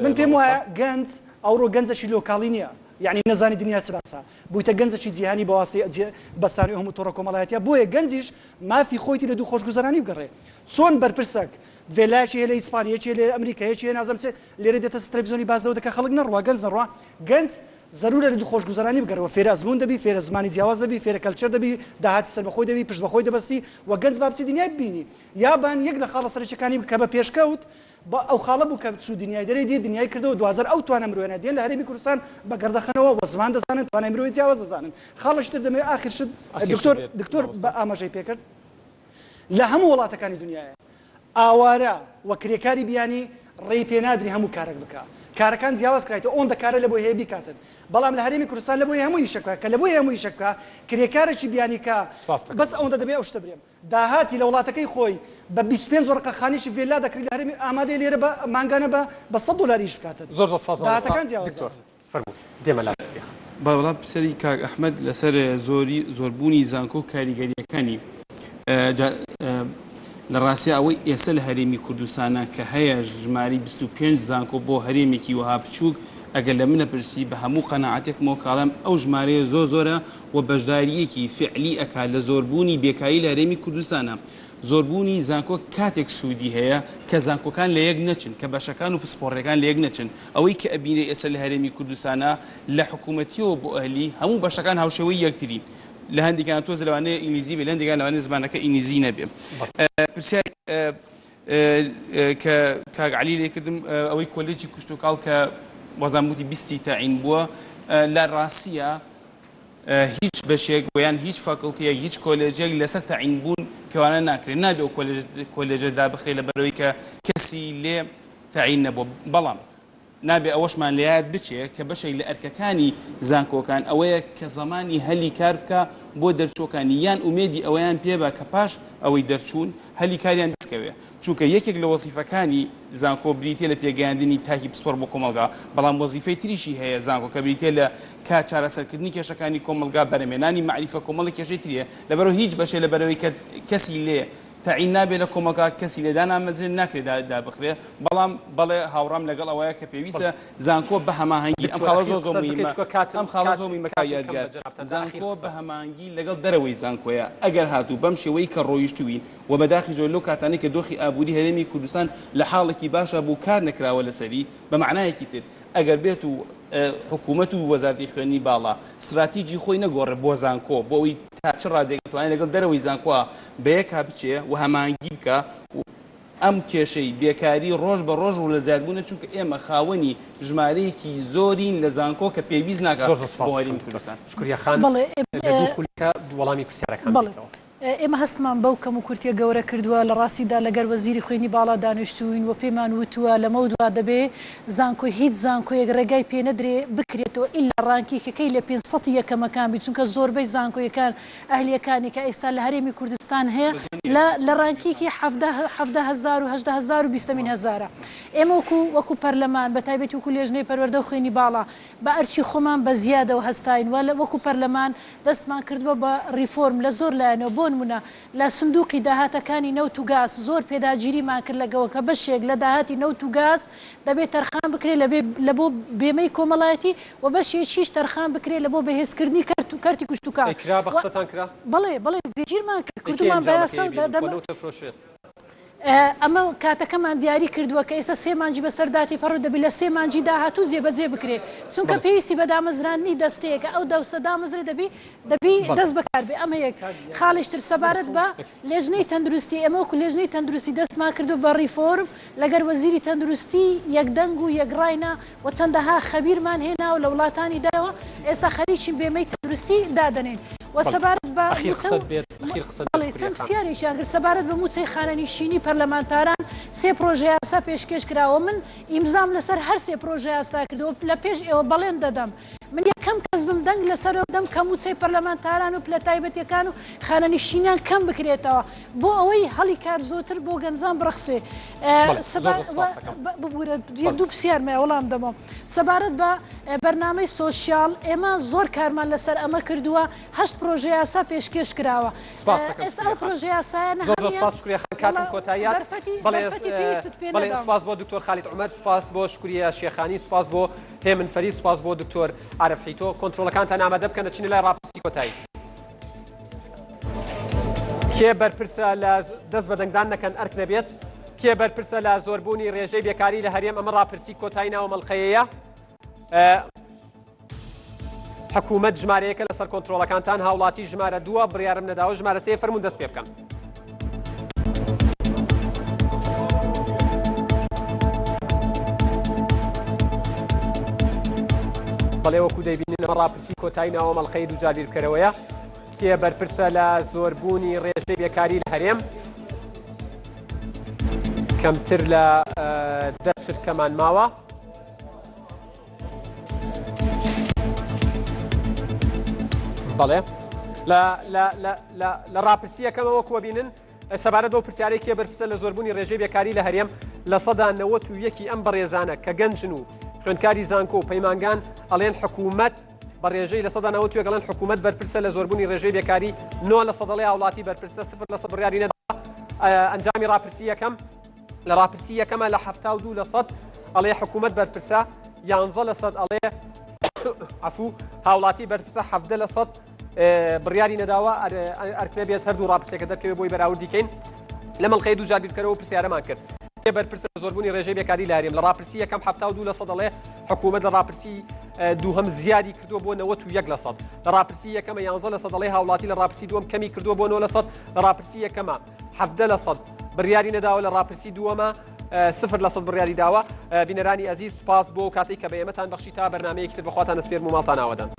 من پێم وایە گەنج ئەوڕۆ گەنجەشی لۆکاڵی نییە یعنی نەزانی دنیا چ باسە بوویتە گەنجێکی جیهانی بەواسطەی بەستانی هەموو تۆڕە کۆمەڵایەتیە بۆیە گەنجیش مافی خۆیتی لە دوو خۆشگوزەرانی بگەڕێ چۆن بەرپرسەک ڤێلایەکی هەیە لە ئیسپانیەکی لە ئەمریکایەکی هەیە نازەم چێ لێرە دێتە تەلەڤیزیۆنی بازەوە دەکە خەڵک نەڕوا گەنج نەڕوا گەنج ضرورە لە دوو خۆشگوزەرانی بگەڕەوە فێرە ئەزمون دەبی فێرە زمانی جیاواز دەبی فێرە کەلچەر دەبی داهاتی سەربەخۆی دەبی پشت بەخۆی دەبەستی و گەنج بابچی دنیای ببینی یابان یەک لە خاڵە سەرچەکانی کە بە پێشکەوت ئەو خاڵە بوو کە چوو دنیای دەرەی دی دنیای کردەوە 2000 ئەو توانە مرۆڤانە دێن لە هەرێمی کوردستان بە گەردەخەنەوە و زمان دەزانن توانای مرۆڤی جیاواز دەزانن خاڵشتر دەمێ ئاخر شت دکتۆر بە ئاماژەی پێکرد لە هەموو وڵاتەکانی دنیاە ئاوارە و کرێکاری بیانی ڕێی پێ نادری هەموو کارێک بکە کارەکان جیاواز کرایتەوە ئەوەندە کارە لە بۆی هەیە بیکاتن بەڵام لە هەرێمی کوردستان لە بۆی هەمووی شەکە کە لە بۆی هەمووی شەکە کرێکارێکی بیانی کە بەس ئەوەندە دەبێ ئەو شتە برێم داهاتی لە وڵاتەکەی خۆی بە 25 ڕقەخانیشی فێلا دەکرێت لە هەرێمی ئامادەی لێرە بە مانگانە بە 100 دۆلاریش بکاتن زۆر سپاس داهاتەکان جیاواز بەڵام پرسەری کاک ئەحمەد لەسەر زۆربوونی زانکۆ و کاریگەریەکانی لە ڕاستی ئەوەی ئێستا لە هەرێمی کوردستانە کە هەیە ژماری 25 زانکۆ بۆ هەرێمێکی وها بچووک ئەگەر لە منە پرسی بە هەموو قەناعەتێکمەوە کاڵام ئەو ژمارەیە زۆرە و بەشداریەکی فعلی ئەکات لە زۆربوونی بێکایی لە هەرێمی کوردستانە زۆربوونی زانکۆ کاتێک سوودی هەیە کە زانکۆکان لە یەک نەچن کە بەشەکان و پسپۆڕەکان لە یەک نەچن ئەوەی کە ئەبینێ ئێستا لە هەرێمی کوردستانە لە حکوومەتیەوە بۆ ئەهلی هەموو بەشەکان هاوشێوەی یەکترین لە هەندێکان تۆز لەوانەیە ئینگلیزی بێ لە هەندێکان لەوانەیە زمانەکە ئینگلیزی نەبێ پرسیار کە کاک عەلی لێ کردم ئەوەی کۆلێجی کوشت و کاڵ کە وەزانبووتی 20 تاعین بووە لە ڕاستیە هیچ بەشێک یان هیچ فاکڵتیەک هیچ کۆلێجێک لەسەر تاعین بوون کەوانە ناکرێت نابێ ئەو کۆلێجە دابخرێت لە بەرەوەی کە کەسی لێ تاعین نەبووە بەڵام نابێ ئەوەشمان لەیاد بچێت کە بەشێک لە ئەرکەکانی زانکۆکان ئەوەیە کە زمانی هەلی کار بکە بۆ دەرچۆکانی یان ئومێدی ئەوەیان پێبە کە پاش ئەوەی دەرچوون هەلی کاریان دەستکەوێت چونکە یەکێک لە وەزیفەکانی زانکۆ بریتێ لە پێگەیاندنی تاکی پسپۆڕ بۆ کۆمەلگا بەڵام وەزیفەی تریشی هەیە زانکۆ کە بریتێ لە کات چارەسەرکردنی کێشەکانی کۆمەلگا بەرەمێنانی معریفە کۆمەڵی کێشەی تریە لەبەرەوە هیچ بەشێ لە بەرەوەی کە کەسی لێ تعین نابێت لە کۆمەلگا کەسی لێدانا مەزرێن ناکرێت دابخرێ بەڵام بەڵێ هاوڕام لەگەڵ ئەوەیە کە پێویستە زانکۆ بە هەماهەنگی ئەم خاڵە زۆر مهمە ئەم خاڵە زۆر مهمەکە یادگار زانکۆ بە هەماهەنگی لەگەڵ دەرەوەی زانکۆیە ئەگەر هاتوو بەم شێوەی کە ڕۆیشتوین و بەداخی زۆر لەو کاتانەی کە دۆخی ئابووری هەرێمی کوردستان لە حاڵێکی باشە بوو کار نەکراوە لەسەری بە معنایەکی تر ئەگەر بێت و حکوومەت و وەزارەتی خوێنی باڵا استراتیجی خۆی نەگۆڕێ بۆ زانکۆ بۆ ئەوی تا چ ڕادێکتوانێت لەگەڵ دەرەوەی زانکۆ بە یەک بچێ و هەماهەنگی بکە ئەم کێشەی بێکاری ڕۆژ بە ڕۆژ و لە زیادبوونە چونکە ئێمە خاوەنی ژمارەیەکی زۆرین لە زانکۆ کە پێویست ناکات بۆ هەرێمی کوردستان وەڵامی پرسیارەکان ئێمە هەستمان بەو کەم و کورتیە گەورە کردووە لە ڕاستیدا لەگەر وەزیری خوێنی باڵا دانیشتوین و پێمان وتووە لەمە دوا دەبێ زانکۆ هیچ زانکۆیەک ڕێگای پێ نەدرێ بکرێتەوە ئیلا ڕانکیکەکەی لە 500 یەکەمەکان بێت چونکە زۆربەی زانکۆیەکان ئەهلیەکانی کە ئێستا لە هەرێمی کوردستان هەیە لە ڕانکیکی 17,000 و 18,000 و 20,000 ئێمە وەکو پەرلەمان بە تایبەتی وەکو لێژنەی پەروەردە و خوێنی باڵا بە ئەرچی خۆمان بە زیادەوە هەستاین وەکو پەرلەمان دەستمان کردووە بە ریفۆرم لە زۆر لایەنەوە بۆ نمونە لە سندوقی داهاتەکانی نەوت و گاز زۆر پێداگیریمان کرد لەگەوە کە بەشێک لە داهاتی نەوت و گاز دەبێت تەرخان بکرێت لە بۆ بێمەی کۆمەڵایەتی و بەشێکیش تەرخان بکرێت لە بۆ بەهێزکردنی کارتی کوشتوکار بەڵێ جێگیرمان کرد کردومان بە یاسا ئەمە کاتەکەمان دیاری کردووە کە ئێستا 3 مانجی بەسەرداتی پەڕ دەبێت لە 3 مانجی داهاتوو جێبەجێ بکرێت چونکە پێویستی بە دامەزرانی دەستەیەکە ئەو دەوسە دامەزرێ دەبی دەست بەکار بێ ئەمە یەک خاڵیشتر سەبارەت بە لێژنەی تەندروستی ئێمە وەکو لێژنەی تەندروستی دەستمان کردو بە ریفۆرم لەگەر وەزیری تەندروستی یەکدەنگ و یەکڕاینا و چەندەها خەبیرمان هێنا و لە وڵاتانی دەرەوە ئێستا خەریکی بێمەی تورستی دادنین و سەبارەت بە چەند پرسیارێکیان کرد سەبارەت بە موچەی خانەنشینی پەرلەمانتاران سێ پرۆژە یاسا پێشکەش کراوە من ئیمزام لەسەر هەر سێ پرۆژە یاسا کردەوە لە پێش ئێوە بەڵێن دەدەم من یەکەم کەس بم دەنگ لەسەرەوە دەم کە موچەی پەرلەمانتاران و پلە تایبەتیەکان و خانەنشینیان کەم بکرێتەوە بۆ ئەوەی هەڵی کار زۆرتر بۆ گەنجان بڕخسێ ببوورە دوو پرسیارمە وەڵام دەمەوە سەبارەت بە بەرنامەی سۆشیال ئێمە زۆر کارمان لەسەر ئەمە کردووە هەشت پرۆژە یاسا پێشکەش کراوە ئێستا ئەو پرۆژە یاسایانە سپاس بۆ دکتۆر خالید عومەر سپاس بۆ شکوریە شێخانی سپاس بۆ هێمن فەری سپاس بۆ دکتۆر عارف حیتۆ کۆنتڕۆلەکانتان ئامادە بکەن دەچینە لای ڕاپرسی کۆتایی کێ بەرپرسە لە دەست بە دەنگدان نەکەن ئەرک نەبێت کێ بەرپرسە لە زۆربوونی ڕێژەی بێکاری لە هەرێم ئەمە ڕاپرسی کۆتایی ناوە مەڵقەیەیە حکوومەت ژمارەیەکە لەسەر کۆنتڕۆلەکانتان هاوڵاتی ژمارە 2 بڕیارم نەداوە ژمارە 3 فەرموون دەست پێ بکەن بەڵێ وەکو دەیبینن ئەمە ڕاپرسی کۆتایی ناوە مەڵقەی دووجار بیرکەرەوەیە کێ بەرپرسە لە زۆربوونی ڕێژەی بێکاری لە هەرێم کەمتر لە 10 شرکەمان ماوە بەڵێ لە ڕاپرسیەکەمە وەکووە بینن سەبارەت بۆ پرسیارەی کێ بەرپرسە لە زۆربوونی ڕێژەی بێکاری لە هەرێم لە سەدا 91 ئەم بەڕێزانە کە گەنجن و خوێندکاری زانکۆ و پەیمانگان ئەڵێن حکوومەت بە ڕێژەی لە سەدا 90 گەڵێن حکوومەت بەرپرسە لە زۆربوونی ڕێژەی بێکاری 9 لە سەدەڵی هاوڵاتی بەرپرسە 0 بڕیاری نەدا ئەنجامی ڕاپرسی یەکەم لە ڕاپرسی یەکەمە لە 72 لە سەد ئەڵێ حکوومەت بەرپرسە 11 لە سەد ئەڵێ عفو هاوڵاتی بەرپرسە 17 لە سەد بڕیاری نەداوە ئەرک نەبێت هەردوو ڕاپرسێکە دەرکەوێت بۆی بەراوردی کەین لە مەڵقەی دووجار بیرکەرەوە پرسیارەمان کرد کێ بەرپرسە زۆربوونی ڕێژەی بێکاری لە هەرێم لە ڕاپرسی یەکەم 72 لە سەد ئەڵێ حکوومەت لە ڕاپرسی دووهەم زیادی کردووە بۆ 91 لە سەد لە ڕاپرسی یەکەمە 11 لە سەد ئەڵێ هاوڵاتی لە ڕاپرسی دووەم کەمی کردووە بۆ 9 لە سەد لە ڕاپرسی یەکەمە 17 لە سەد بڕیاری نەداوە لە ڕاپرسی دووەمە 0 لە سەد بڕیاری داوە بینەرانی ئەزیز سپاس بۆ کاتێک کە بە ئێمەتان بەخشی تا بەرنامەیەکتر بەخواتان ئەسپێرم و ماڵتان ئاوەدەن